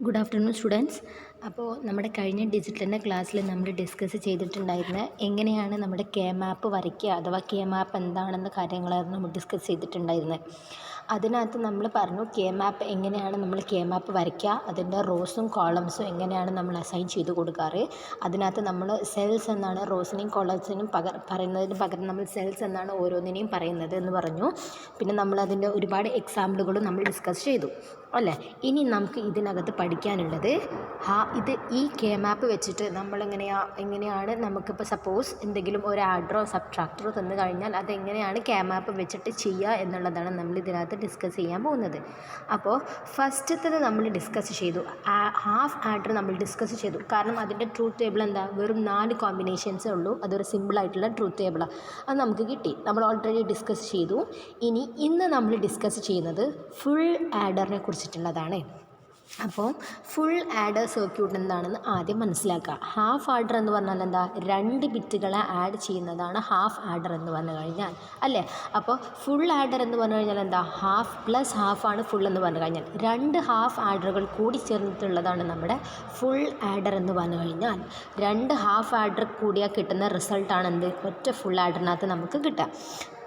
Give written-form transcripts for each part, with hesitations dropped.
Good afternoon students. അപ്പോൾ നമ്മുടെ കഴിഞ്ഞ ഡിജിറ്റലിൻ്റെ ക്ലാസ്സിൽ നമ്മൾ ഡിസ്കസ് ചെയ്തിട്ടുണ്ടായിരുന്ന എങ്ങനെയാണ് നമ്മുടെ കെ മാപ്പ് വരയ്ക്കുക അഥവാ കെ മാപ്പ് എന്താണെന്ന കാര്യങ്ങളായിരുന്നു നമ്മൾ ഡിസ്കസ് ചെയ്തിട്ടുണ്ടായിരുന്നത്. അതിനകത്ത് നമ്മൾ പറഞ്ഞു കെ മാപ്പ് എങ്ങനെയാണ് നമ്മൾ കെ മാപ്പ് വരയ്ക്കുക, അതിൻ്റെ റോസും കോളംസും എങ്ങനെയാണ് നമ്മൾ അസൈൻ ചെയ്ത് കൊടുക്കാറ്. അതിനകത്ത് നമ്മൾ സെൽസ് എന്നാണ് റോസിനെയും കോളംസിനും പറയുന്നതിന് പകരം നമ്മൾ സെൽസ് എന്നാണ് ഓരോന്നിനെയും പറയുന്നത് എന്ന് പറഞ്ഞു. പിന്നെ നമ്മൾ അതിൻ്റെ ഒരുപാട് എക്സാമ്പിളുകളും നമ്മൾ ഡിസ്കസ് ചെയ്തു അല്ലേ. ഇനി നമുക്ക് ഇതിനകത്ത് പഠിക്കാനുള്ളത് ഈ കെ മാപ്പ് വെച്ചിട്ട് എങ്ങനെയാണ് നമുക്കിപ്പോൾ സപ്പോസ് എന്തെങ്കിലും ഒരു ആഡറോ സബ്ട്രാക്ടറോ തന്നു കഴിഞ്ഞാൽ അതെങ്ങനെയാണ് കെ മാപ്പ് വെച്ചിട്ട് ചെയ്യുക എന്നുള്ളതാണ് നമ്മൾ ഇതിനകത്ത് ഡിസ്കസ് ചെയ്യാൻ പോകുന്നത്. അപ്പോൾ ഫസ്റ്റത്തത് നമ്മൾ ഡിസ്കസ് ചെയ്തു, ഹാഫ് ആഡർ നമ്മൾ ഡിസ്കസ് ചെയ്തു. കാരണം അതിൻ്റെ ട്രൂത്ത് ടേബിൾ എന്താ, വെറും 4 കോമ്പിനേഷൻസേ ഉള്ളൂ. അതൊരു സിമ്പിളായിട്ടുള്ള ട്രൂത്ത് ടേബിളാണ്, അത് നമുക്ക് കിട്ടി, നമ്മൾ ഓൾറെഡി ഡിസ്കസ് ചെയ്തു. ഇന്ന് നമ്മൾ ഡിസ്കസ് ചെയ്യുന്നത് ഫുൾ ആഡറിനെ കുറിച്ചിട്ടുള്ളതാണ്. അപ്പോൾ ഫുൾ ആഡർ സർക്യൂട്ട് എന്താണെന്ന് ആദ്യം മനസ്സിലാക്കുക. ഹാഫ് ആഡർ എന്ന് പറഞ്ഞാൽ എന്താ, 2 ബിറ്റുകളെ ആഡ് ചെയ്യുന്നതാണ് ഹാഫ് ആഡർ എന്ന് പറഞ്ഞു കഴിഞ്ഞാൽ അല്ലേ. അപ്പോൾ ഫുൾ ആഡർ എന്ന് പറഞ്ഞു കഴിഞ്ഞാൽ എന്താ, ഹാഫ് പ്ലസ് ഹാഫാണ് ഫുൾ എന്ന് പറഞ്ഞു കഴിഞ്ഞാൽ 2 ഹാഫ് ആഡറുകൾ കൂടി ചേർന്നിട്ടുള്ളതാണ് നമ്മുടെ ഫുൾ ആഡർ എന്ന് പറഞ്ഞു കഴിഞ്ഞാൽ. 2 ഹാഫ് ആഡർ കൂടിയാൽ കിട്ടുന്ന റിസൾട്ടാണ് എന്ത്, ഒറ്റ ഫുൾ ആഡറിനകത്ത് നമുക്ക് കിട്ടുക.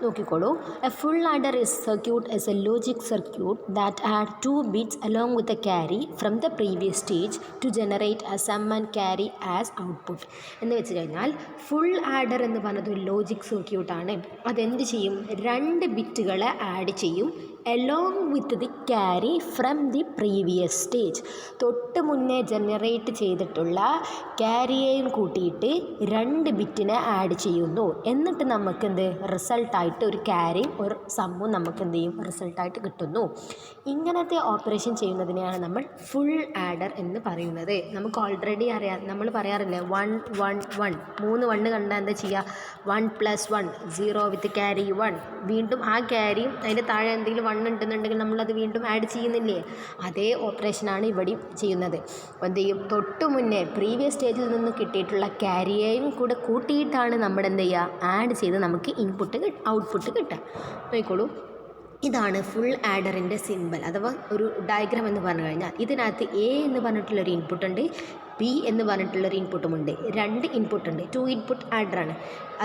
നോക്കിക്കോളൂ, a full adder circuit is a logic circuit that add 2 bits along with a carry from the previous stage to generate a sum and carry as output. എന്ന് വെച്ച് കഴിഞ്ഞാൽ ഫുൾ ആഡർ എന്ന് പറയുന്നത് ഒരു ലോജിക് സർക്യൂട്ടാണ്. അതെന്ത് ചെയ്യും, 2 ബിറ്റുകളെ ആഡ് ചെയ്യും along with the carry from the previous stage. തൊട്ട് മുന്നേ ജനറേറ്റ് ചെയ്തിട്ടുള്ള ക്യാരിയെയും കൂട്ടിയിട്ട് 2 ബിറ്റിനെ ആഡ് ചെയ്യുന്നു. എന്നിട്ട് നമുക്ക് എന്ത് റിസൾട്ടായിട്ട് ഒരു ക്യാരിയും ഒരു സമ്മും നമുക്ക് എന്ത് ചെയ്യും, റിസൾട്ടായിട്ട് കിട്ടുന്നു. ഇങ്ങനത്തെ ഓപ്പറേഷൻ ചെയ്യുന്നതിനെയാണ് നമ്മൾ ഫുൾ ആഡർ എന്ന് പറയുന്നത്. നമുക്ക് ഓൾറെഡി അറിയാം, നമ്മൾ പറയാറില്ലേ 1 1 1, 3 1 കണ്ടാൽ എന്താ ചെയ്യുക, 1 + 1 0 വിത്ത് ക്യാരി 1. വീണ്ടും ആ ക്യാരിയും അതിൻ്റെ താഴെ എന്തെങ്കിലും 1 ഉണ്ടെന്നുണ്ടെങ്കിൽ നമ്മളത് വീണ്ടും ആഡ് ചെയ്യുന്നില്ലേ, അതേ ഓപ്പറേഷനാണ് ഇവിടെയും ചെയ്യുന്നത്. എന്ത് ചെയ്യും, തൊട്ട് മുന്നേ പ്രീവിയസ് സ്റ്റേജിൽ നിന്ന് കിട്ടിയിട്ടുള്ള ക്യാരിയെയും കൂടെ കൂട്ടിയിട്ടാണ് നമ്മുടെ എന്ത് ചെയ്യുക, ആഡ് ചെയ്ത് നമുക്ക് ഔട്ട്പുട്ട് കിട്ടുക. നോക്കിക്കോളൂ, ഇതാണ് ഫുൾ ആഡറിൻ്റെ സിമ്പൽ അഥവാ ഒരു ഡയഗ്രാം എന്ന് പറഞ്ഞു കഴിഞ്ഞാൽ. ഇതിനകത്ത് എ എന്ന് പറഞ്ഞിട്ടുള്ളൊരു ഇൻപുട്ടുണ്ട്, ബി എന്ന് പറഞ്ഞിട്ടുള്ളൊരു ഇൻപുട്ടുമുണ്ട്. 2 ഇൻപുട്ടുണ്ട്, 2 ഇൻപുട്ട് ആഡറാണ്.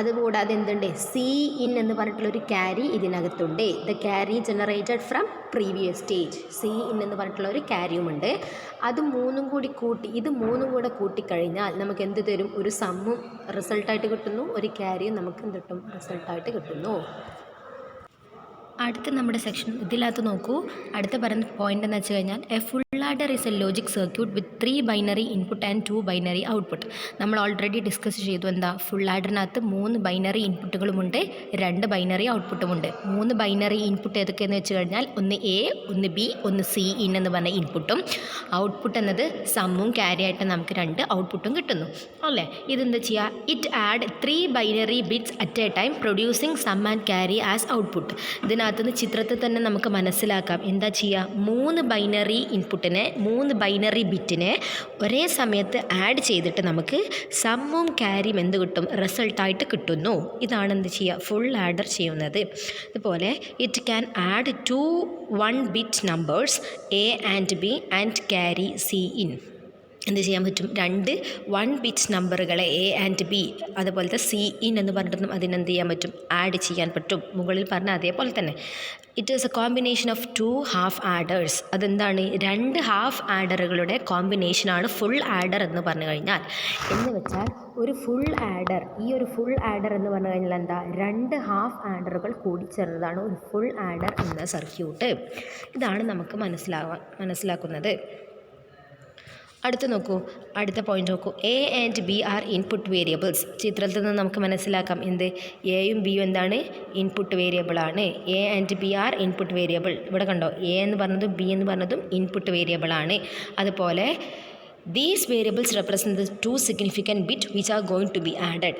അതുകൂടാതെ എന്തുണ്ട്, സി ഇൻ എന്ന് പറഞ്ഞിട്ടുള്ളൊരു ക്യാരി ഇതിനകത്തുണ്ട്. The carry generated from previous stage. C in എന്ന് പറഞ്ഞിട്ടുള്ള ഒരു ക്യാരിയുമുണ്ട്. ഇത് മൂന്നും കൂടെ കൂട്ടിക്കഴിഞ്ഞാൽ നമുക്ക് എന്ത് തരും, ഒരു സമ്മും റിസൾട്ടായിട്ട് കിട്ടുന്നു, ഒരു ക്യാരിയും നമുക്ക് എന്ത് കിട്ടും, റിസൾട്ടായിട്ട് കിട്ടുന്നു. അടുത്ത നമ്മുടെ സെക്ഷൻ ഇതിനകത്ത് നോക്കൂ. അടുത്ത പറയുന്ന പോയിന്റ് എന്ന് വെച്ച് കഴിഞ്ഞാൽ a full adder is a logic circuit with 3 binary input and 2 binary output. നമ്മൾ ഓൾറെഡി ഡിസ്കസ് ചെയ്തു എന്താ, ഫുൾ ആഡറിനകത്ത് 3 ബൈനറി ഇൻപുട്ടുകളുമുണ്ട്, 2 ബൈനറി ഔട്ട്പുട്ടുമുണ്ട്. 3 ബൈനറി ഇൻപുട്ട് ഏതൊക്കെയെന്ന് വെച്ച് കഴിഞ്ഞാൽ ഒന്ന് എ, ഒന്ന് ബി, ഒന്ന് സി ഇൻ എന്ന് പറഞ്ഞ ഇൻപുട്ടും ഔട്ട്പുട്ട് എന്നത് സമ്മും ക്യാരി ആയിട്ട് നമുക്ക് 2 ഔട്ട്പുട്ടും കിട്ടുന്നു അല്ലേ. ഇതെന്താ ചെയ്യുക, it add 3 binary bits at a time producing sum and carry as output. ഇതിനകത്തുനിന്ന് ചിത്രത്തിൽ തന്നെ നമുക്ക് മനസ്സിലാക്കാം എന്താ ചെയ്യുക, 3 ബൈനറി ഇൻപുട്ടിനെ 3 ബൈനറി ബിറ്റിനെ ഒരേ സമയത്ത് ആഡ് ചെയ്തിട്ട് നമുക്ക് സമ്മും ക്യാരിയും എന്ത് കിട്ടും, റിസൾട്ടായിട്ട് കിട്ടുന്നു. ഇതാണ് എന്ത് ചെയ്യുക, ഫുൾ ആഡർ ചെയ്യുന്നത്. അതുപോലെ it can add 2 1 bit numbers A and B and carry C in. എന്ത് ചെയ്യാൻ പറ്റും, 2 1 ബിറ്റ് നമ്പറുകളെ എ ആൻഡ് ബി അതുപോലത്തെ സി ഇൻ എന്ന് പറഞ്ഞിട്ടും അതിനെന്ത് ചെയ്യാൻ പറ്റും, ആഡ് ചെയ്യാൻ പറ്റും. മുകളിൽ പറഞ്ഞ അതേപോലെ തന്നെ it is A combination of 2 half ആഡേഴ്സ്. അതെന്താണ്, 2 ഹാഫ് ആഡറുകളുടെ കോമ്പിനേഷനാണ് ഫുൾ ആഡർ എന്ന് പറഞ്ഞു കഴിഞ്ഞാൽ. എന്ന് വെച്ചാൽ ഒരു ഫുൾ ആഡർ, ഈ ഒരു ഫുൾ ആഡർ എന്ന് പറഞ്ഞു കഴിഞ്ഞാൽ എന്താ, 2 ഹാഫ് ആഡറുകൾ കൂടിച്ചേർന്നതാണ് ഒരു ഫുൾ ആഡർ എന്ന സർക്യൂട്ട്. ഇതാണ് നമുക്ക് മനസ്സിലാക്കുന്നത്. അടുത്ത നോക്കൂ, അടുത്ത പോയിന്റ് നോക്കൂ, A and B are input variables. ചിത്രത്തിൽ നിന്ന് നമുക്ക് മനസ്സിലാക്കാം എന്ത്, എയും ബിയും എന്താണ്, ഇൻപുട്ട് വേരിയബിളാണ്. A and B are input variable. ഇവിടെ കണ്ടോ, എ എന്ന് പറഞ്ഞതും ബി എന്ന് പറഞ്ഞതും ഇൻപുട്ട് വേരിയബിളാണ്. അതുപോലെ these variables represent the two significant bit which are going to be added.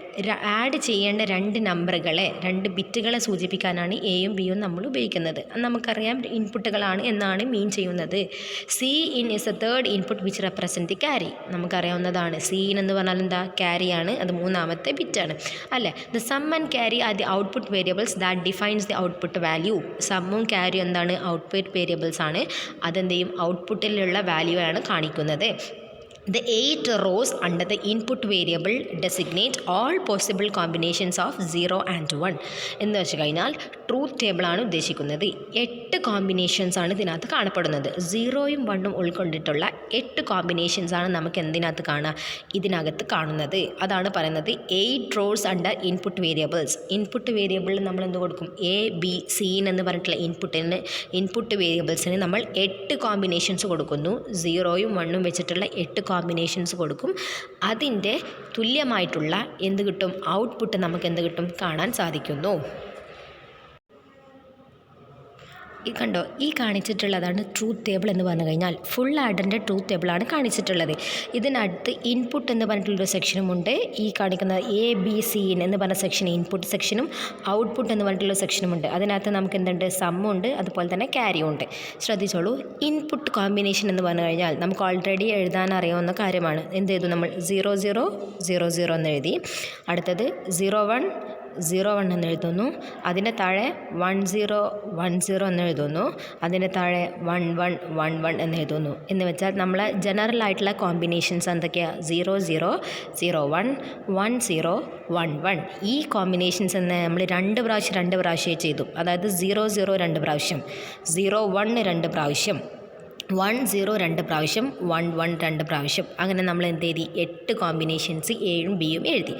Add ചെയ്യേണ്ട രണ്ട് നമ്പറുകളെ, രണ്ട് ബിറ്റുകളെ സൂചിപ്പിക്കാനാണ് എയും ബിയും നമ്മൾ ഉപയോഗിക്കുന്നത്. നമുക്കറിയാം ഇൻപുട്ടുകളാണ് എന്നാണ് മീൻ ചെയ്യുന്നത്. C in is a third input which represent the carry. നമുക്കറിയാവുന്നതാണ്. സി ഇൻ എന്ന് പറഞ്ഞാൽ എന്താ, ക്യാരിയാണ്. അത് മൂന്നാമത്തെ ബിറ്റാണ് അല്ലേ. The sum and carry are the output variables that defines the output value. സമ്മും ക്യാരിയും എന്താണ്, ഔട്ട്പുട്ട് വേരിയബിൾസ് ആണ്. അതെന്തെയും ഔട്ട്പുട്ടിലുള്ള വാല്യൂ ആണ് കാണിക്കുന്നത്. The 8 rows under the input variable designate all possible combinations of 0 and 1. എന്ന് വെച്ച് കഴിഞ്ഞാൽ ട്രൂത്ത് ടേബിളാണ് ഉദ്ദേശിക്കുന്നത്. 8 കോമ്പിനേഷൻസ് ആണ് ഇതിനകത്ത് കാണപ്പെടുന്നത്. 0യും 1ഉം ഉൾക്കൊണ്ടിട്ടുള്ള 8 കോമ്പിനേഷൻസ് ആണ് നമുക്ക് എന്തിനകത്ത് കാണുക, ഇതിനകത്ത് കാണുന്നത്. അതാണ് പറയുന്നത് 8 rows under input variables. Input വേരിയബിളിൽ നമ്മൾ എന്ത് കൊടുക്കും, എ ബി സി എന്ന് പറഞ്ഞിട്ടുള്ള ഇൻപുട്ട് വേരിയബിൾസിന് നമ്മൾ 8 കോമ്പിനേഷൻസ് കൊടുക്കുന്നു. 0യും 1ഉം വെച്ചിട്ടുള്ള 8 കോമ്പിനേഷൻസ് കൊടുക്കും. അതിൻ്റെ തുല്യമായിട്ടുള്ള എന്ത് കിട്ടും, ഔട്ട്പുട്ട് നമുക്ക് എന്ത് കിട്ടും, കാണാൻ സാധിക്കുന്നു. ഈ കണ്ടോ, ഈ കാണിച്ചിട്ടുള്ളതാണ് ട്രൂത്ത് ടേബിൾ എന്ന് പറഞ്ഞു കഴിഞ്ഞാൽ ഫുൾ ആഡറിൻ്റെ ട്രൂത്ത് ടേബിളാണ് കാണിച്ചിട്ടുള്ളത്. ഇതിനടുത്ത് ഇൻപുട്ട് എന്ന് പറഞ്ഞിട്ടുള്ളൊരു സെക്ഷനുമുണ്ട്. ഈ കാണിക്കുന്ന എ ബി സി എന്ന് പറഞ്ഞ സെക്ഷൻ ഇൻപുട്ട് സെക്ഷനും ഔട്ട്പുട്ട് എന്ന് പറഞ്ഞിട്ടുള്ള സെക്ഷനുമുണ്ട്. അതിനകത്ത് നമുക്ക് എന്തുണ്ട്, സമ്മുണ്ട്, അതുപോലെ തന്നെ ക്യാരിയും ഉണ്ട്. ശ്രദ്ധിച്ചോളൂ, ഇൻപുട്ട് കോമ്പിനേഷൻ എന്ന് പറഞ്ഞു കഴിഞ്ഞാൽ നമുക്ക് ഓൾറെഡി എഴുതാൻ അറിയാവുന്ന കാര്യമാണ്. എന്ത് ചെയ്തു നമ്മൾ, 0 0 0 0 എന്ന് എഴുതി. അടുത്തത് 0 1 0 1 എന്ന് എഴുതുന്നു. അതിൻ്റെ താഴെ 1 0 1 0 എന്ന് എഴുതുന്നു. അതിൻ്റെ താഴെ 1 1 1 1 എന്ന് എഴുതുന്നു. എന്ന് വെച്ചാൽ നമ്മൾ ജനറൽ ആയിട്ടുള്ള കോമ്പിനേഷൻസ് എന്തൊക്കെയാണ്, 0 0 0 1 1 0 1 1. ഈ കോമ്പിനേഷൻസ് എന്ന് നമ്മൾ രണ്ട് പ്രാവശ്യം ചെയ്തു. അതായത് 0 0 2 പ്രാവശ്യം, 0 1 2 പ്രാവശ്യം, 1 0 2 പ്രാവശ്യം, 1 1 2 പ്രാവശ്യം. അങ്ങനെ നമ്മൾ എന്ത് എഴുതി, 8 കോമ്പിനേഷൻസ് എയും ബിയും എഴുതി.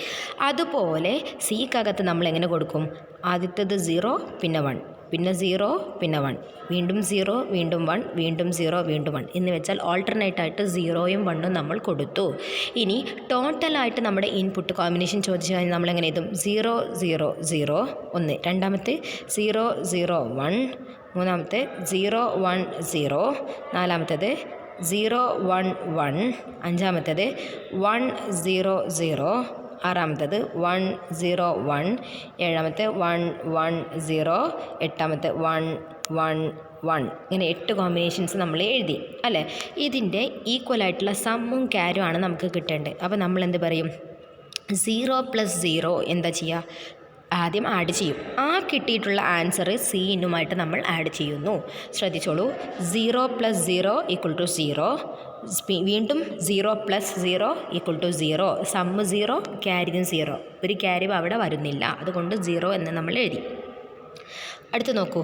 അതുപോലെ സിക്കകത്ത് നമ്മൾ എങ്ങനെ കൊടുക്കും, ആദ്യത്തേത് 0 പിന്നെ 1 പിന്നെ 0 പിന്നെ 1 വീണ്ടും 0 വീണ്ടും 1 വീണ്ടും 0 വീണ്ടും 1 എന്ന് വെച്ചാൽ ഓൾട്ടർനേറ്റായിട്ട് 0യും 1ഉം നമ്മൾ കൊടുത്തു. ഇനി ടോട്ടലായിട്ട് നമ്മുടെ ഇൻപുട്ട് കോമ്പിനേഷൻ ചോദിച്ചു കഴിഞ്ഞാൽ നമ്മളെങ്ങനെ എഴുതും, 0 0 0 1, രണ്ടാമത്തെ 0 0 1, മൂന്നാമത്തെ 0 1 0, നാലാമത്തേത് 0 1 1, അഞ്ചാമത്തേത് 1 0 0, ആറാമത്തേത് 1 0 1, ഏഴാമത്തെ 1 1 0, എട്ടാമത്തെ 1 1 1. ഇങ്ങനെ 8 കോമ്പിനേഷൻസ് നമ്മൾ എഴുതി അല്ലേ. ഇതിൻ്റെ ഈക്വലായിട്ടുള്ള സമ്മും ക്യാരും ആണ് നമുക്ക് കിട്ടേണ്ടത്. അപ്പോൾ നമ്മൾ എന്ത് പറയും, 0 + 0 എന്താ ചെയ്യുക, ആദ്യം ആഡ് ചെയ്യും. ആ കിട്ടിയിട്ടുള്ള ആൻസർ സി ഇന്നുമായിട്ട് നമ്മൾ ആഡ് ചെയ്യുന്നു. ശ്രദ്ധിച്ചോളൂ, 0 + 0 = 0, വീണ്ടും 0 + 0 = 0, സമ്മ് 0 ക്യാരിയും 0. ഒരു ക്യാരിയും അവിടെ വരുന്നില്ല, അതുകൊണ്ട് 0 എന്ന് നമ്മൾ എഴുതി. അടുത്ത് നോക്കൂ,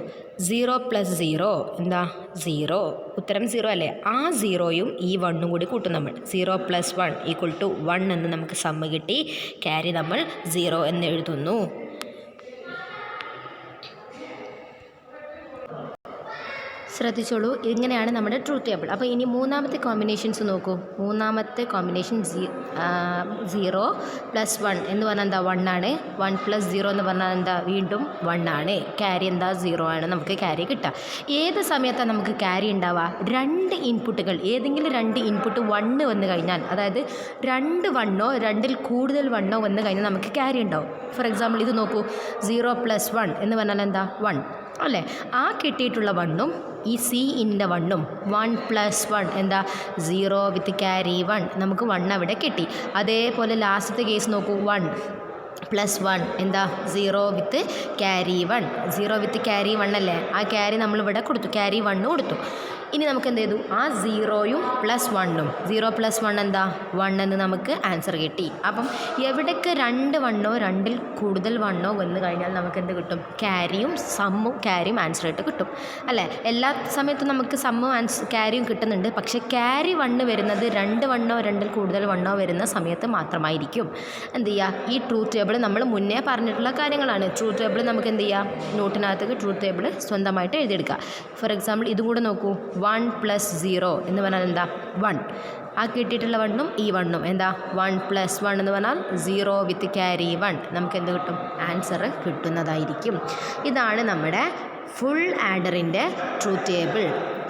0 + 0 എന്താ, 0. ഉത്തരം 0 അല്ലേ. ആ 0യും ഈ 1ഉം കൂടി കൂട്ടും നമ്മൾ. 0 + 1 = 1 എന്ന് നമുക്ക് സമ്മ് കിട്ടി. ക്യാരി നമ്മൾ 0 എന്ന് എഴുതുന്നു. ശ്രദ്ധിച്ചോളൂ, ഇങ്ങനെയാണ് നമ്മുടെ ട്രൂത്ത് ടേബിൾ. അപ്പോൾ ഇനി മൂന്നാമത്തെ കോമ്പിനേഷൻസ് നോക്കൂ. മൂന്നാമത്തെ കോമ്പിനേഷൻ 0 + 1 എന്ന് പറഞ്ഞാൽ എന്താ, 1 ആണ്. 1 + 0 എന്ന് പറഞ്ഞാൽ എന്താ, വീണ്ടും 1 ആണ്. ക്യാരി എന്താ, 0 ആണ്. നമുക്ക് ക്യാരി കിട്ടുക. ഏത് സമയത്താണ് നമുക്ക് ക്യാരി ഉണ്ടാവുക, രണ്ട് ഇൻപുട്ടുകൾ, ഏതെങ്കിലും രണ്ട് ഇൻപുട്ട് 1 വന്നു കഴിഞ്ഞാൽ, അതായത് 2 1ഓ 2ൽ കൂടുതൽ 1ഓ വന്നു കഴിഞ്ഞാൽ നമുക്ക് ക്യാരി ഉണ്ടാവും. ഫോർ എക്സാമ്പിൾ ഇത് നോക്കൂ, 0 + 1 എന്ന് പറഞ്ഞാൽ എന്താ, 1 അല്ലേ. ആ കിട്ടിയിട്ടുള്ള 1ഉം ഈ സി ഇൻ്റെ 1ഉം 1 + 1 എന്താ, 0 വിത്ത് ക്യാരി 1, നമുക്ക് 1 അവിടെ കിട്ടി. അതേപോലെ ലാസ്റ്റത്തെ കേസ് നോക്കൂ, 1 + 1 എന്താ, 0 വിത്ത് ക്യാരി 1, 0 വിത്ത് ക്യാരി 1 അല്ലേ. ആ ക്യാരി നമ്മളിവിടെ കൊടുത്തു, ക്യാരി 1 കൊടുത്തു. ഇനി നമുക്ക് എന്ത് ചെയ്തു, ആ 0യും + 1ഉം, 0 + 1 എന്താ, 1 എന്ന് നമുക്ക് ആൻസർ കിട്ടി. അപ്പം എവിടേക്ക് 2 1ഓ 2ൽ കൂടുതൽ 1ഓ വന്നു കഴിഞ്ഞാൽ നമുക്ക് എന്ത് കിട്ടും, ക്യാരിയും സമ്മും ക്യാരിയും ആൻസറായിട്ട് കിട്ടും അല്ലേ. എല്ലാ സമയത്തും നമുക്ക് സമ്മും ക്യാരിയും കിട്ടുന്നുണ്ട്. പക്ഷേ ക്യാരി 1 വരുന്നത് 2 1ഓ 2ൽ കൂടുതൽ 1ഓ വരുന്ന സമയത്ത് മാത്രമായിരിക്കും. എന്ത് ചെയ്യുക, ഈ ട്രൂത്ത് ടേബിൾ നമ്മൾ മുന്നേ പറഞ്ഞിട്ടുള്ള കാര്യങ്ങളാണ്. ട്രൂത്ത് ടേബിൾ നമുക്ക് എന്ത് ചെയ്യാം, നോട്ടിനകത്തേക്ക് ട്രൂത്ത് ടേബിൾ സ്വന്തമായിട്ട് എഴുതിയെടുക്കുക. ഫോർ എക്സാമ്പിൾ ഇതും കൂടെ നോക്കൂ, 1 + 0 എന്ന് പറഞ്ഞാൽ എന്താ, 1. ആ കിട്ടിയിട്ടുള്ള 1ഉം ഈ 1ഉം എന്താ, 1 + 1 എന്ന് പറഞ്ഞാൽ 0 വിത്ത് ക്യാരി 1, നമുക്ക് എന്ത് കിട്ടും, ആൻസർ കിട്ടുന്നതായിരിക്കും. ഇതാണ് നമ്മുടെ ഫുൾ ആഡറിൻ്റെ ട്രൂത്ത് ടേബിൾ.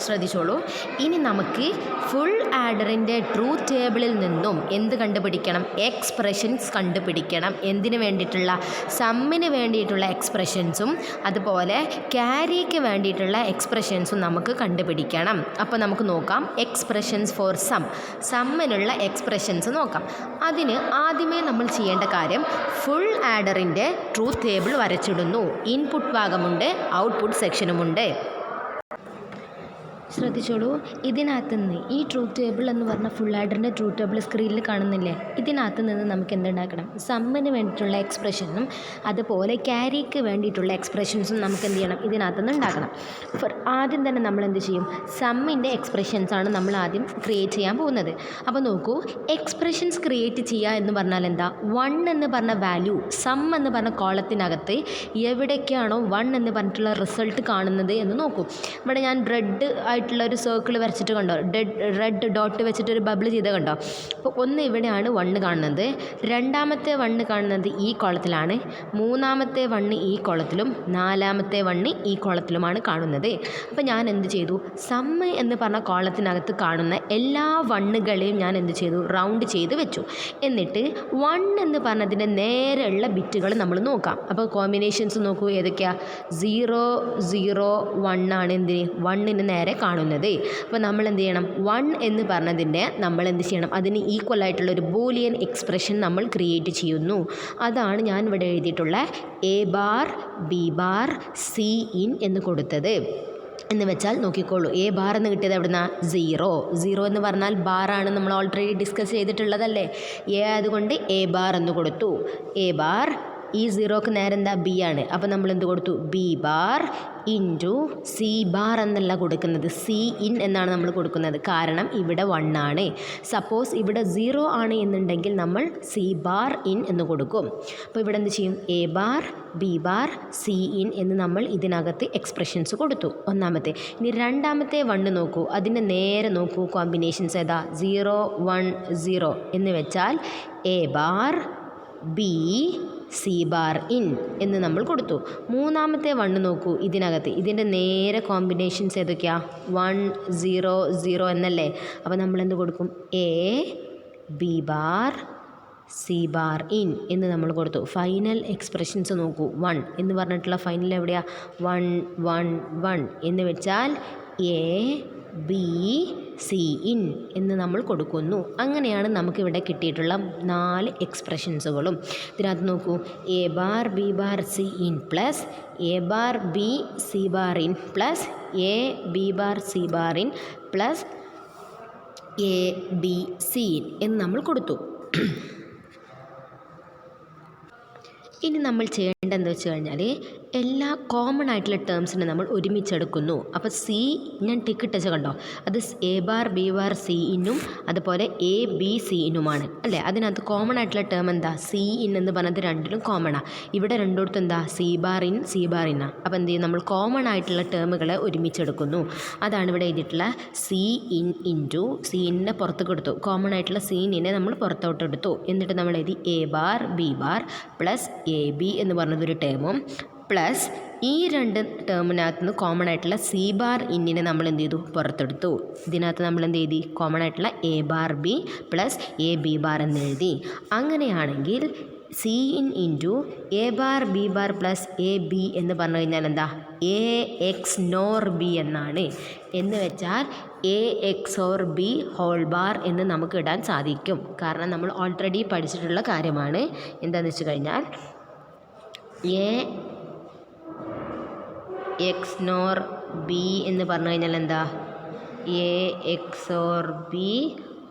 ശ്രദ്ധിച്ചോളൂ. ഇനി നമുക്ക് ഫുൾ ആഡറിൻ്റെ ട്രൂത്ത് ടേബിളിൽ നിന്നും എന്ത് കണ്ടുപിടിക്കണം? എക്സ്പ്രഷൻസ് കണ്ടുപിടിക്കണം. എന്തിനു വേണ്ടിയിട്ടുള്ള? സമ്മിന് വേണ്ടിയിട്ടുള്ള എക്സ്പ്രഷൻസും അതുപോലെ ക്യാരിക്ക് വേണ്ടിയിട്ടുള്ള എക്സ്പ്രഷൻസും നമുക്ക് കണ്ടുപിടിക്കണം. അപ്പോൾ നമുക്ക് നോക്കാം എക്സ്പ്രഷൻസ് ഫോർ സമ്മിനുള്ള എക്സ്പ്രഷൻസ് നോക്കാം. അതിന് ആദ്യമേ നമ്മൾ ചെയ്യേണ്ട കാര്യം ഫുൾ ആഡറിൻ്റെ ട്രൂത്ത് ടേബിൾ വരച്ചിടുന്നു. ഇൻപുട്ട് ഭാഗമുണ്ട്, ഔട്ട്പുട്ട് സെക്ഷനുമുണ്ട്. ശ്രദ്ധിച്ചോളൂ. ഇതിനകത്ത് നിന്ന് ഈ ട്രൂത്ത് ടേബിൾ എന്ന് പറഞ്ഞ ഫുൾ ആഡറിൻ്റെ ട്രൂത്ത് ടേബിൾ സ്ക്രീനിൽ കാണുന്നില്ലേ? ഇതിനകത്ത് നിന്ന് നമുക്ക് എന്തുണ്ടാക്കണം? സമ്മിന് വേണ്ടിയിട്ടുള്ള എക്സ്പ്രഷനും അതുപോലെ ക്യാരിക്ക് വേണ്ടിയിട്ടുള്ള എക്സ്പ്രഷൻസും നമുക്ക് എന്ത് ചെയ്യണം? ഇതിനകത്ത് നിന്ന് ഉണ്ടാക്കണം. ആദ്യം തന്നെ നമ്മൾ എന്ത് ചെയ്യും? സമ്മിൻ്റെ എക്സ്പ്രഷൻസാണ് നമ്മൾ ആദ്യം ക്രിയേറ്റ് ചെയ്യാൻ പോകുന്നത്. അപ്പോൾ നോക്കൂ, എക്സ്പ്രഷൻസ് ക്രിയേറ്റ് ചെയ്യുക എന്ന് പറഞ്ഞാൽ എന്താ? 1 എന്ന് പറഞ്ഞ വാല്യൂ സം എന്ന് പറഞ്ഞ കോളത്തിനകത്ത് എവിടേക്കാണോ 1 എന്ന് പറഞ്ഞിട്ടുള്ള റിസൾട്ട് കാണുന്നത് എന്ന് നോക്കൂ. ഇവിടെ ഞാൻ റെഡ് ആയിട്ടുള്ള ഒരു സർക്കിൾ വരച്ചിട്ട് കണ്ടോ? റെഡ് ഡോട്ട് വെച്ചിട്ടൊരു ബബിൾ ചെയ്ത് കണ്ടോ? അപ്പോൾ ഒന്ന് ഇവിടെയാണ് 1 കാണുന്നത്, രണ്ടാമത്തെ 1 കാണുന്നത് ഈ കോളത്തിലാണ്, മൂന്നാമത്തെ 1 ഈ കോളത്തിലും, നാലാമത്തെ 1 ഈ കോളത്തിലുമാണ് കാണുന്നത്. അപ്പോൾ ഞാൻ എന്ത് ചെയ്തു? സമ്മ് എന്ന് പറഞ്ഞ കോളത്തിനകത്ത് കാണുന്ന എല്ലാ 1കളെയും ഞാൻ എന്ത് ചെയ്തു? റൗണ്ട് ചെയ്ത് വെച്ചു. എന്നിട്ട് 1 എന്ന് പറഞ്ഞതിൻ്റെ നേരെയുള്ള ബിറ്റുകൾ നമ്മൾ നോക്കാം. അപ്പോൾ കോമ്പിനേഷൻസ് നോക്കൂ, ഏതൊക്കെയാണ്? 0 0 1 ആണ് എന്തിന്? 1ന് നേരെ കാണുന്നത്. അപ്പോൾ നമ്മൾ എന്ത് ചെയ്യണം? 1 എന്ന് പറഞ്ഞതിൻ്റെ നമ്മൾ എന്ത് ചെയ്യണം? അതിന് ഈക്വൽ ആയിട്ടുള്ള ഒരു ബൂലിയൻ എക്സ്പ്രഷൻ നമ്മൾ ക്രിയേറ്റ് ചെയ്യുന്നു. അതാണ് ഞാൻ ഇവിടെ എഴുതിയിട്ടുള്ള A bar B bar C in എന്ന് കൊടുത്തത്. എന്ന് വെച്ചാൽ നോക്കിക്കോളൂ, A ബാർ എന്ന് കിട്ടിയത് എവിടുന്ന? 0 എന്ന് പറഞ്ഞാൽ ബാറാണ്, നമ്മൾ ഓൾറെഡി ഡിസ്കസ് ചെയ്തിട്ടുള്ളതല്ലേ. A അതുകൊണ്ട് A ബാർ എന്ന് കൊടുത്തു. A ബാർ ഈ 0ക്ക് നേരെ എന്താ? B ആണ്. അപ്പോൾ നമ്മൾ എന്ത് കൊടുത്തു? B bar into C bar എന്നല്ല കൊടുക്കുന്നത്, C ഇൻ എന്നാണ് നമ്മൾ കൊടുക്കുന്നത്. കാരണം ഇവിടെ 1 ആണ്. സപ്പോസ് ഇവിടെ 0 ആണ് എന്നുണ്ടെങ്കിൽ നമ്മൾ C ബാർ ഇൻ എന്ന് കൊടുക്കും. അപ്പോൾ ഇവിടെ എന്ത് ചെയ്യും? A bar B bar C in എന്ന് നമ്മൾ ഇതിനകത്ത് എക്സ്പ്രഷൻസ് കൊടുത്തു, ഒന്നാമത്തെ. ഇനി രണ്ടാമത്തെ 1 നോക്കൂ, അതിൻ്റെ നേരെ നോക്കൂ, കോമ്പിനേഷൻസ് ഏതാ? 0 1 0 എന്ന് വെച്ചാൽ A bar B C bar in എന്ന് നമ്മൾ കൊടുത്തു. മൂന്നാമത്തെ 1 നോക്കൂ, ഇതിനകത്ത് ഇതിൻ്റെ നേരെ കോമ്പിനേഷൻസ് ഏതൊക്കെയാണ്? 1 0 0 എന്നല്ലേ. അപ്പോൾ നമ്മൾ എന്ത് കൊടുക്കും? A B bar C bar in എന്ന് നമ്മൾ കൊടുത്തു. ഫൈനൽ എക്സ്പ്രഷൻസ് നോക്കൂ, 1 എന്ന് പറഞ്ഞിട്ടുള്ള ഫൈനൽ എവിടെയാണ്? 1 1 1 എന്ന് വെച്ചാൽ A B C ഇൻ എന്ന് നമ്മൾ കൊടുക്കുന്നു. അങ്ങനെയാണ് നമുക്കിവിടെ കിട്ടിയിട്ടുള്ള 4 എക്സ്പ്രഷൻസുകളും. ഇതിനകത്ത് നോക്കൂ, A bar B bar C in plus A bar B C bar in plus A B bar C bar in plus A B C in എന്ന് നമ്മൾ കൊടുത്തു. ഇനി നമ്മൾ ചെയ്യേണ്ടതെന്ന് വെച്ച് കഴിഞ്ഞാൽ എല്ലാ കോമൺ ആയിട്ടുള്ള ടേംസിനെ നമ്മൾ ഒരുമിച്ചെടുക്കുന്നു. അപ്പോൾ C ഞാൻ ടിക്ക് ഇട്ടച്ച് കണ്ടോ? അത് A bar B bar C ഇന്നും അതുപോലെ A B C ഇന്നുമാണ് അല്ലേ. അതിനകത്ത് കോമൺ ആയിട്ടുള്ള ടേം എന്താ? C ഇൻ എന്ന് പറഞ്ഞത് രണ്ടിലും കോമണാണ്. ഇവിടെ രണ്ടിടത്തും എന്താ? C bar in C bar ഇന്നാണ്. അപ്പോൾ എന്ത് ചെയ്യും? നമ്മൾ കോമൺ ആയിട്ടുള്ള ടേമുകളെ ഒരുമിച്ചെടുക്കുന്നു. അതാണ് ഇവിടെ എഴുതിയിട്ടുള്ള C ഇൻ ഇൻറ്റു C ഇന്നെ പുറത്തേക്ക് എടുത്തു. കോമൺ ആയിട്ടുള്ള C ഇന്നെ നമ്മൾ പുറത്തോട്ട് എടുത്തു. എന്നിട്ട് നമ്മൾ എഴുതി A bar B bar plus A B എന്ന് പറഞ്ഞതൊരു ടേമും പ്ലസ് ഈ 2 ടേമിനകത്ത് നിന്ന് കോമൺ ആയിട്ടുള്ള C ബാർ ഇന്നിനെ നമ്മൾ എന്ത് ചെയ്തു? പുറത്തെടുത്തു. ഇതിനകത്ത് നമ്മൾ എന്ത് എഴുതി? കോമൺ ആയിട്ടുള്ള A bar B plus A B bar എന്ന് എഴുതി. അങ്ങനെയാണെങ്കിൽ C in into A bar B bar plus A B എന്ന് പറഞ്ഞു കഴിഞ്ഞാൽ എന്താ? A X നോർ B എന്നാണ്. എന്ന് വെച്ചാൽ A X or B whole bar എന്ന് നമുക്ക് ഇടാൻ സാധിക്കും. കാരണം നമ്മൾ ഓൾറെഡി പഠിച്ചിട്ടുള്ള കാര്യമാണ്. എന്താണെന്ന് വെച്ച് കഴിഞ്ഞാൽ A X നോർ B എന്ന് പറഞ്ഞു കഴിഞ്ഞാൽ എന്താ? A X or B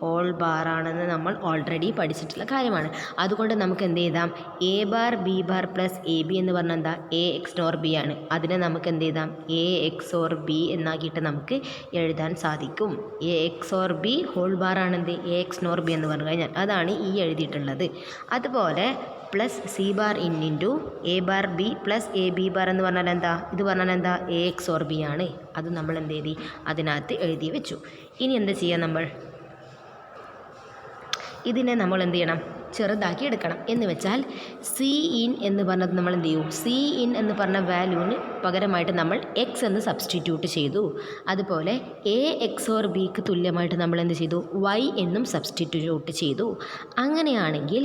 whole ബാറാണെന്ന് നമ്മൾ ഓൾറെഡി പഠിച്ചിട്ടുള്ള കാര്യമാണ്. അതുകൊണ്ട് നമുക്ക് എന്ത് ചെയ്താം? A bar B bar plus A B എന്ന് പറഞ്ഞാൽ എന്താ? A X നോർ B ആണ്. അതിനെ നമുക്ക് എന്ത് ചെയ്താം? A X ഓർ B എന്നാക്കിയിട്ട് നമുക്ക് എഴുതാൻ സാധിക്കും. A X or B whole ബാറാണെന്ത്? A X നോർ B എന്ന് പറഞ്ഞു കഴിഞ്ഞാൽ അതാണ് ഈ എഴുതിയിട്ടുള്ളത്. അതുപോലെ plus C bar in into A bar B plus A B bar എന്ന് പറഞ്ഞാൽ എന്താ? ഇത് പറഞ്ഞാൽ എന്താ? A X ഓർ B ആണ്. അത് നമ്മൾ എന്ത് എഴുതി? അതിനകത്ത് എഴുതി വെച്ചു. ഇനി എന്താ ചെയ്യുക? നമ്മൾ ഇതിനെ നമ്മൾ എന്ത് ചെയ്യണം? ചെറുതാക്കി എടുക്കണം. എന്ന് വെച്ചാൽ സി ഇൻ എന്ന് പറഞ്ഞത് നമ്മൾ എന്ത് ചെയ്യും, സി ഇൻ എന്ന് പറഞ്ഞ വാല്യൂവിന് പകരമായിട്ട് നമ്മൾ എക്സ് എന്ന് സബ്സ്റ്റിറ്റ്യൂട്ട് ചെയ്തു. അതുപോലെ എ എക്സ് ഓർ ബിക്ക് തുല്യമായിട്ട് നമ്മൾ എന്ത് ചെയ്തു, വൈ എന്നും സബ്സ്റ്റിറ്റ്യൂട്ട് ചെയ്തു. അങ്ങനെയാണെങ്കിൽ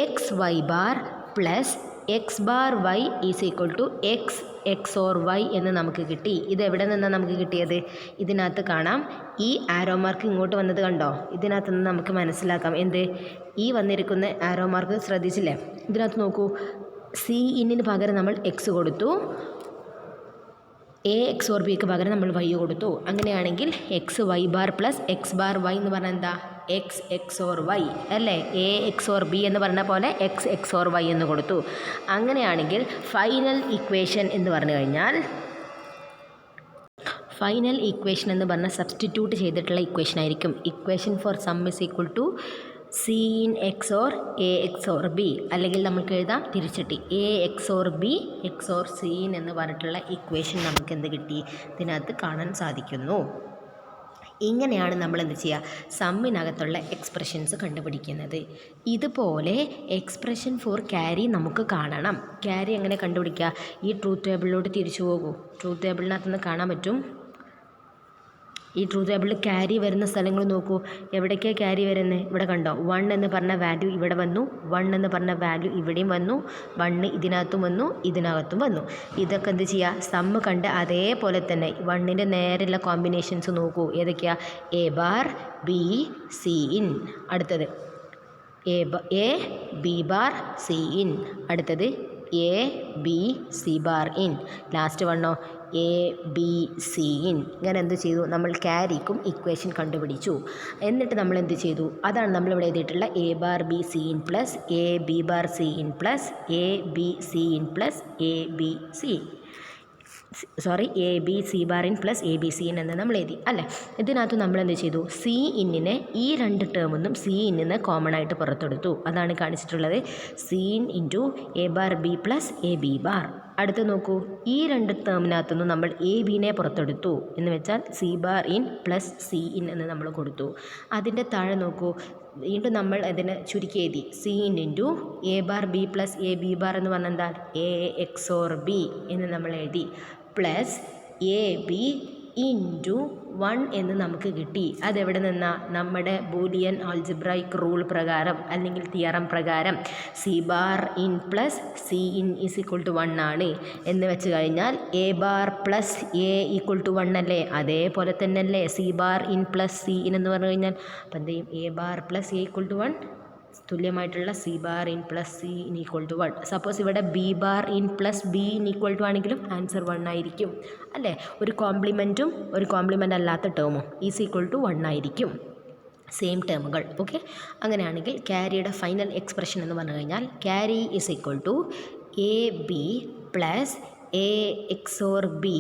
x y bar plus x bar y is equal to x XOR y എന്ന് നമുക്ക് കിട്ടി. ഇത് എവിടെ നിന്നാണ് നമുക്ക് കിട്ടിയത്? ഇതിനകത്ത് കാണാം, ഈ ആരോ മാർക്ക് ഇങ്ങോട്ട് വന്നത് കണ്ടോ? ഇതിനകത്ത് നിന്ന് നമുക്ക് മനസ്സിലാക്കാം എന്ത്, ഈ വന്നിരിക്കുന്ന ആരോ മാർക്ക് ശ്രദ്ധിച്ചില്ലേ? ഇതിനകത്ത് നോക്കൂ, സി ഇന്നിന് പകരം നമ്മൾ എക്സ് കൊടുത്തു, എ എക്സ് ഓർ ബിക്ക് പകരം നമ്മൾ വൈ കൊടുത്തു. അങ്ങനെയാണെങ്കിൽ x y bar plus x bar y എന്ന് പറഞ്ഞാൽ എന്താ, എക്സ് എക്സ് ഓർ വൈ അല്ലേ? എ എക്സ് ഓർ ബി എന്ന് പറഞ്ഞ പോലെ എക്സ് എക്സ് ഓർ വൈ എന്ന് കൊടുത്തു. അങ്ങനെയാണെങ്കിൽ ഫൈനൽ ഇക്വേഷൻ എന്ന് പറഞ്ഞു കഴിഞ്ഞാൽ, ഫൈനൽ ഇക്വേഷൻ എന്ന് പറഞ്ഞാൽ സബ്സ്റ്റിറ്റ്യൂട്ട് ചെയ്തിട്ടുള്ള ഇക്വേഷൻ ആയിരിക്കും. Equation for sum is equal to C in XOR A X or B, അല്ലെങ്കിൽ നമുക്ക് എഴുതാം തിരിച്ചിട്ട് A X or B XOR C in എന്ന് പറഞ്ഞിട്ടുള്ള ഇക്വേഷൻ നമുക്ക് എന്ത് കിട്ടി, ഇതിനകത്ത് കാണാൻ സാധിക്കുന്നു. ഇങ്ങനെയാണ് നമ്മൾ എന്ത് ചെയ്യുക, സമ്മിനകത്തുള്ള എക്സ്പ്രഷൻസ് കണ്ടുപിടിക്കുന്നത്. ഇതുപോലെ എക്സ്പ്രഷൻ ഫോർ ക്യാരി നമുക്ക് കാണണം. ക്യാരി എങ്ങനെ കണ്ടുപിടിക്കുക? ഈ ട്രൂത്ത് ടേബിളിലോട്ട് തിരിച്ചു പോകൂ. ട്രൂത്ത് ടേബിളിനകത്ത് നിന്ന് കാണാൻ പറ്റും. ഈ ട്രൂത്ത് ടേബിളിൽ ക്യാരി വരുന്ന സ്ഥലങ്ങൾ നോക്കൂ. എവിടേക്കാണ് ക്യാരി വരുന്നത്? ഇവിടെ കണ്ടോ, 1 എന്ന് പറഞ്ഞ വാല്യൂ ഇവിടെ വന്നു, 1 എന്ന് പറഞ്ഞ വാല്യൂ ഇവിടെയും വന്നു, 1 ഇതിനകത്തും വന്നു, ഇതിനകത്തും വന്നു. ഇതൊക്കെ എന്ത് ചെയ്യുക, സമ്മ് കണ്ട് അതേപോലെ തന്നെ 1ൻ്റെ നേരെയുള്ള കോമ്പിനേഷൻസ് നോക്കൂ. ഏതൊക്കെയാണ്? A bar B C in, അടുത്തത് A B bar C in, അടുത്തത് A B C bar in, last വണ്ണോ എ ബി സി ഇൻ. ഇങ്ങനെ എന്ത് ചെയ്തു, നമ്മൾ ക്യാരിക്കും ഇക്വേഷൻ കണ്ടുപിടിച്ചു. എന്നിട്ട് നമ്മൾ എന്ത് ചെയ്തു, അതാണ് നമ്മളിവിടെ എഴുതിയിട്ടുള്ള A bar B C in plus A B bar C in plus A B C in plus A B C A B C bar in plus A B C in എന്ന് നമ്മൾ എഴുതി അല്ലേ. ഇതിനകത്ത് നമ്മൾ എന്ത് ചെയ്തു, സി ഇന്നിനെ ഈ രണ്ട് ടേമൊന്നും സി ഇന്നിന്ന് കോമൺ ആയിട്ട് പുറത്തെടുത്തു. അതാണ് കാണിച്ചിട്ടുള്ളത്, C in into A bar B plus A B bar. അടുത്ത് നോക്കൂ, ഈ രണ്ട് ടേമിനകത്തുനിന്ന് നമ്മൾ എ ബിനെ പുറത്തെടുത്തു. എന്ന് വെച്ചാൽ C bar in plus C in എന്ന് നമ്മൾ കൊടുത്തു. അതിൻ്റെ താഴെ നോക്കൂ, വീണ്ടും നമ്മൾ അതിനെ ചുരുക്കി എഴുതി, C in into A bar B plus A B bar എന്ന് പറഞ്ഞാൽ എന്താ, എ എക്സ് ഓർ ബി എന്ന് നമ്മൾ എഴുതി, പ്ലസ് എ ബി ഇൻറ്റു 1 എന്ന് നമുക്ക് കിട്ടി. അതെവിടെ നിന്നാ, നമ്മുടെ ബൂലിയൻ ആൾജിബ്രൈക്ക് റൂൾ പ്രകാരം അല്ലെങ്കിൽ തിയറം പ്രകാരം C bar in plus C in is equal to 1 ആണ് എന്ന് വെച്ച് കഴിഞ്ഞാൽ A bar plus A equal to 1 അല്ലേ? അതേപോലെ തന്നെ അല്ലേ C bar in plus C in എന്ന് പറഞ്ഞു കഴിഞ്ഞാൽ. അപ്പം എന്ത് ചെയ്യും, A bar plus A equal to 1 തുല്യമായിട്ടുള്ള C bar in plus C in equal to 1. Suppose ഇവിടെ B bar in plus B in equal to ആണെങ്കിലും ആൻസർ 1 ആയിരിക്കും അല്ലേ. ഒരു കോംപ്ലിമെൻറ്റും ഒരു കോംപ്ലിമെൻ്റ് അല്ലാത്ത ടേമും ഈസ് ഈക്വൽ ടു 1 ആയിരിക്കും, സെയിം ടേമുകൾ. ഓക്കെ, അങ്ങനെയാണെങ്കിൽ ക്യാരിയുടെ ഫൈനൽ എക്സ്പ്രഷൻ എന്ന് പറഞ്ഞു കഴിഞ്ഞാൽ carry is equal to A B plus A X or B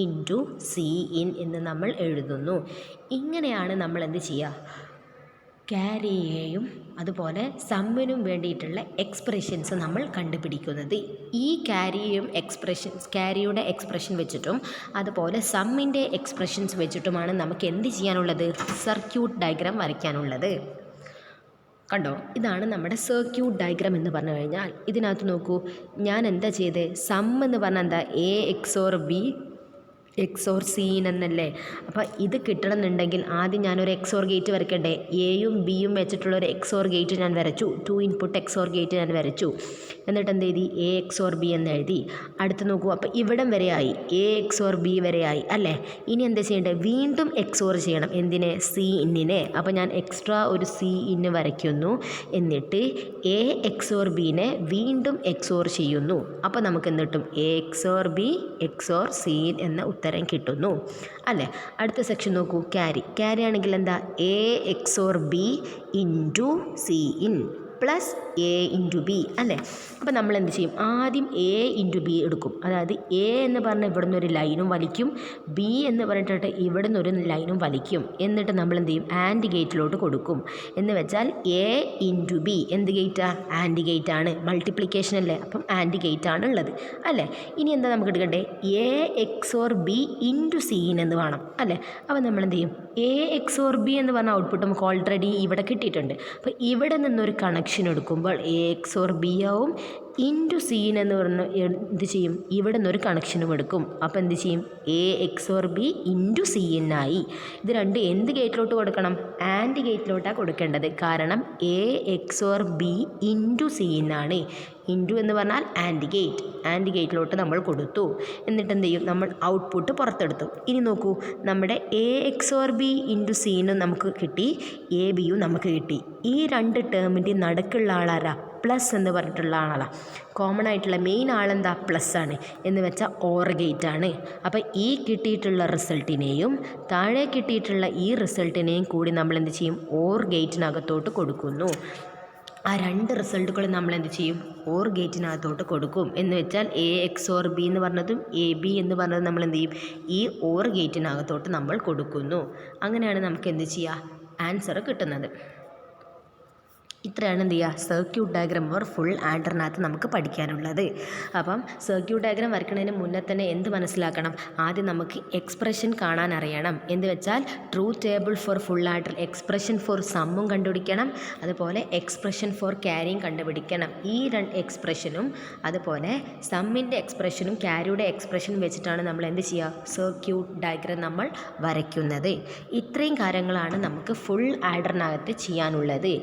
into C in എന്ന് നമ്മൾ എഴുതുന്നു. ഇങ്ങനെയാണ് നമ്മൾ എന്ത് ചെയ്യുക, ക്യാരിയെയും അതുപോലെ സമ്മിനും വേണ്ടിയിട്ടുള്ള എക്സ്പ്രഷൻസ് നമ്മൾ കണ്ടുപിടിക്കുന്നത്. ഈ ക്യാരിയുടെ എക്സ്പ്രഷൻ വെച്ചിട്ടും അതുപോലെ സമ്മിൻ്റെ എക്സ്പ്രഷൻസ് വെച്ചിട്ടുമാണ് നമുക്ക് എന്ത് ചെയ്യാനുള്ളത്, സർക്യൂട്ട് ഡയഗ്രാം വരയ്ക്കാനുള്ളത്. കണ്ടോ, ഇതാണ് നമ്മുടെ സർക്യൂട്ട് ഡയഗ്രാം എന്ന് പറഞ്ഞു കഴിഞ്ഞാൽ. ഇതിനകത്ത് നോക്കൂ, ഞാൻ എന്താ ചെയ്തത്, സം എന്ന് പറഞ്ഞാൽ എന്താ, A X or B XOR C എന്നല്ലേ. അപ്പോൾ ഇത് കിട്ടണമെന്നുണ്ടെങ്കിൽ ആദ്യം ഞാനൊരു എക്സ് ഓർ ഗേറ്റ് വരയ്ക്കണ്ടേ. എയും ബിയും വെച്ചിട്ടുള്ളൊരു എക്സ് ഓർ ഗേറ്റ് ഞാൻ വരച്ചു, 2 ഇൻപുട്ട് എക്സ് ഓർ ഗേറ്റ് ഞാൻ വരച്ചു. എന്നിട്ട് എന്ത് എഴുതി, എ എക്സ് ഓർ ബി എന്ന് എഴുതി. അടുത്ത് നോക്കൂ, അപ്പോൾ ഇവിടം വരെയായി, എ എക്സ് ഓർ ബി വരെയായി അല്ലേ. ഇനി എന്താ ചെയ്യേണ്ടത്, വീണ്ടും എക്സ് ഓർ ചെയ്യണം. എന്തിനെ, സി ഇന്നിനെ. അപ്പോൾ ഞാൻ എക്സ്ട്രാ ഒരു സി ഇന്ന് വരയ്ക്കുന്നു. എന്നിട്ട് എ എക്സ് ഓർ ബിനെ വീണ്ടും എക്സ് ഓർ ചെയ്യുന്നു. അപ്പോൾ നമുക്ക് എന്ത് കിട്ടും, A X or B XOR C എന്ന ഉത്തരം കിട്ടുന്നു അല്ലേ. അടുത്ത സെക്ഷൻ നോക്കൂ, ക്യാരി ആണെങ്കിൽ എന്താ, A X or B into C in plus A into B അല്ലേ. അപ്പോൾ നമ്മൾ എന്ത് ചെയ്യും, ആദ്യം എ ഇൻറ്റു ബി എടുക്കും. അതായത് എ എന്ന് പറഞ്ഞാൽ ഇവിടെ നിന്നൊരു ലൈനും വലിക്കും, ബി എന്ന് പറഞ്ഞിട്ട് ഇവിടെ നിന്നൊരു ലൈനും വലിക്കും. എന്നിട്ട് നമ്മൾ എന്ത് ചെയ്യും, ആൻഡ് ഗേറ്റിലോട്ട് കൊടുക്കും. എന്ന് വെച്ചാൽ എ ഇൻറ്റു ബി എന്ത് ഗേറ്റാണ്, ആൻഡ് ഗേറ്റ് ആണ്, മൾട്ടിപ്ലിക്കേഷൻ അല്ലേ. അപ്പം ആൻഡ് ഗേറ്റ് ആണ് ഉള്ളത് അല്ലേ. ഇനി എന്താ നമുക്ക് എടുക്കണ്ടേ, A X or B into C എന്ന് വേണം അല്ലേ. അപ്പോൾ നമ്മൾ എന്ത് ചെയ്യും, എ എക്സ് ഓർ ബി എന്ന് പറഞ്ഞ ഔട്ട്പുട്ട് നമുക്ക് ഓൾറെഡി ഇവിടെ കിട്ടിയിട്ടുണ്ട്. അപ്പോൾ ഇവിടെ നിന്നൊരു കണക്ഷൻ കണക്ഷൻ എടുക്കുമ്പോൾ എ എക്സ് ഓർ ബി ആവും. ഇൻറ്റു സീൻ എന്ന് പറഞ്ഞ് എന്ത് ചെയ്യും, ഇവിടെ നിന്നൊരു കണക്ഷനും എടുക്കും. അപ്പോൾ എന്ത് ചെയ്യും, A X or B into C N ആയി. ഇത് രണ്ട് എന്ത് ഗേറ്റിലോട്ട് കൊടുക്കണം, ആൻഡ് ഗേറ്റിലോട്ടാണ് കൊടുക്കേണ്ടത്. കാരണം A X or B into C N ആണ്. ഇൻറ്റു എന്ന് പറഞ്ഞാൽ ആൻഡ് ഗേറ്റിലോട്ട് നമ്മൾ കൊടുത്തു. എന്നിട്ട് എന്ത് ചെയ്യും, നമ്മൾ ഔട്ട്പുട്ട് പുറത്തെടുത്തു. ഇനി നോക്കൂ, നമ്മുടെ A X or B into സീനും നമുക്ക് കിട്ടി, എ ബിയും നമുക്ക് കിട്ടി. ഈ രണ്ട് ടേമിൻ്റെ നടുക്കുള്ള ആളാരാ, പ്ലസ് എന്ന് പറഞ്ഞിട്ടുള്ള ആളാണ്. കോമൺ ആയിട്ടുള്ള മെയിൻ ആളെന്താ, പ്ലസ് ആണ്. എന്ന് വെച്ചാൽ ഓർ ഗേറ്റ് ആണ്. അപ്പോൾ ഈ കിട്ടിയിട്ടുള്ള റിസൾട്ടിനെയും താഴെ കിട്ടിയിട്ടുള്ള ഈ റിസൾട്ടിനെയും കൂടി നമ്മൾ എന്ത് ചെയ്യും, ഓർ ഗേറ്റിനകത്തോട്ട് കൊടുക്കുന്നു. ആ രണ്ട് റിസൾട്ടുകൾ നമ്മൾ എന്ത് ചെയ്യും, ഓർ ഗേറ്റിനകത്തോട്ട് കൊടുക്കും. എന്ന് വെച്ചാൽ എ എക്സ് ഓർ ബി എന്ന് പറഞ്ഞതും എ ബി എന്ന് പറഞ്ഞതും നമ്മൾ എന്ത് ചെയ്യും, ഈ ഓർ ഗേറ്റിനകത്തോട്ട് നമ്മൾ കൊടുക്കുന്നു. അങ്ങനെയാണ് നമുക്ക് എന്ത് ചെയ്യുക, ആൻസർ കിട്ടുന്നത്. ഇത്രയാണ് എന്ത് ചെയ്യുക, സർക്യൂട്ട് ഡയഗ്രാം ഓർ ഫുൾ ആഡറിനകത്ത് നമുക്ക് പഠിക്കാനുള്ളത്. അപ്പം സർക്യൂട്ട് ഡയഗ്രാം വരയ്ക്കുന്നതിന് മുന്നേ തന്നെ എന്ത് മനസ്സിലാക്കണം, ആദ്യം നമുക്ക് എക്സ്പ്രഷൻ കാണാൻ അറിയണം. എന്ന് വെച്ചാൽ truth table for full adder, expression for സമ്മും കണ്ടുപിടിക്കണം, അതുപോലെ എക്സ്പ്രഷൻ ഫോർ ക്യാരിയും കണ്ടുപിടിക്കണം. ഈ രണ്ട് എക്സ്പ്രഷനും അതുപോലെ സമ്മിൻ്റെ എക്സ്പ്രഷനും ക്യാരിയുടെ എക്സ്പ്രഷനും വെച്ചിട്ടാണ് നമ്മൾ എന്ത് ചെയ്യുക, സർക്യൂട്ട് ഡയഗ്രാം നമ്മൾ വരയ്ക്കുന്നത്. ഇത്രയും കാര്യങ്ങളാണ് നമുക്ക് ഫുൾ ആഡറിനകത്ത് ചെയ്യാനുള്ളത്.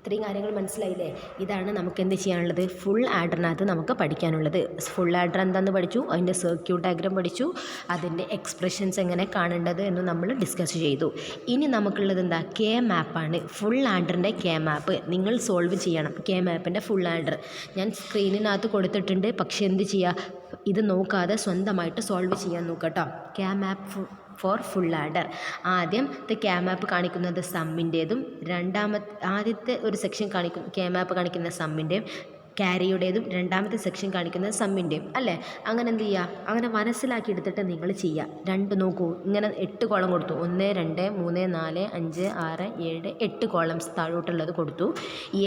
ഇത്രയും കാര്യങ്ങൾ മനസ്സിലായില്ലേ? ഇതാണ് നമുക്ക് എന്ത് ചെയ്യാനുള്ളത്, ഫുൾ ആഡറിനകത്ത് നമുക്ക് പഠിക്കാനുള്ളത്. ഫുൾ ആഡർ എന്താണെന്ന് പഠിച്ചു, അതിൻ്റെ സർക്യൂട്ട് ഡയഗ്രാം പഠിച്ചു, അതിൻ്റെ എക്സ്പ്രഷൻസ് എങ്ങനെ കാണേണ്ടത് എന്ന് നമ്മൾ ഡിസ്കസ് ചെയ്തു. ഇനി നമുക്കുള്ളത് എന്താ, കെ മാപ്പാണ്. ഫുൾ ആഡറിൻ്റെ കെ മാപ്പ് നിങ്ങൾ സോൾവ് ചെയ്യണം. കെ മാപ്പിൻ്റെ ഫുൾ ആഡർ ഞാൻ സ്ക്രീനിനകത്ത് കൊടുത്തിട്ടുണ്ട്. പക്ഷേ എന്ത് ചെയ്യുക, ഇത് നോക്കാതെ സ്വന്തമായിട്ട് സോൾവ് ചെയ്യാൻ നോക്കട്ടോ. K map for full adder. ആദ്യത്തെ കെ മാപ്പ് കാണിക്കുന്നത് സമ്മിൻ്റേതും, ആദ്യത്തെ ഒരു സെക്ഷൻ കെ മാപ്പ് കാണിക്കുന്ന സമ്മിൻ്റെയും ക്യാരിയുടേതും, രണ്ടാമത്തെ സെക്ഷൻ കാണിക്കുന്നത് സമ്മിൻ്റെയും, അല്ലേ? അങ്ങനെ എന്ത് ചെയ്യുക, അങ്ങനെ മനസ്സിലാക്കി എടുത്തിട്ട് നിങ്ങൾ ചെയ്യുക. രണ്ട് നോക്കൂ, ഇങ്ങനെ 8 കോളം കൊടുത്തു. 1 2 3 4 5 6 7 8 കോളംസ് താഴോട്ടുള്ളത് കൊടുത്തു.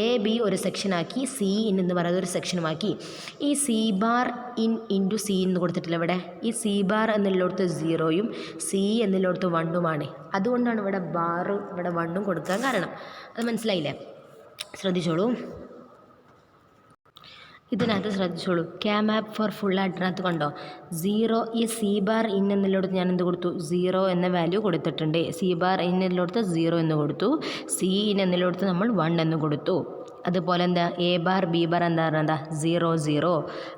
എ ബി ഒരു സെക്ഷനാക്കി, സി ഇൻ എന്ന് പറയുന്നത് ഒരു സെക്ഷനുമാക്കി. ഈ C bar in into C എന്ന് കൊടുത്തിട്ടില്ല ഇവിടെ. ഈ സി ബാർ എന്നുള്ളിടത്ത് 0യും സി എന്നുള്ളിടത്ത് 1ഉമാണ്. അതുകൊണ്ടാണ് ഇവിടെ ബാറും ഇവിടെ 1ഉം കൊടുക്കാൻ കാരണം. അത് മനസ്സിലായില്ലേ? ശ്രദ്ധിച്ചോളൂ, ഇതിനകത്ത് ശ്രദ്ധിച്ചോളൂ. കെ മാപ്പ് ഫോർ ഫുൾ ആഡറിനകത്ത് കണ്ടോ, 0 ഈ സി ബാർ ഇൻ എന്നുള്ളിടത്ത് ഞാൻ എന്ത് കൊടുത്തു, 0 എന്ന വാല്യൂ കൊടുത്തിട്ടുണ്ട്. സി ബാർ ഇൻ എന്നുള്ളിടത്ത് 0 എന്ന് കൊടുത്തു. സി ഇൻ എന്നുള്ളിടത്ത് നമ്മൾ 1 എന്ന് കൊടുത്തു. അതുപോലെ എന്താ, എ ബാർ ബി ബാർ എന്താ പറയുക, 0 0,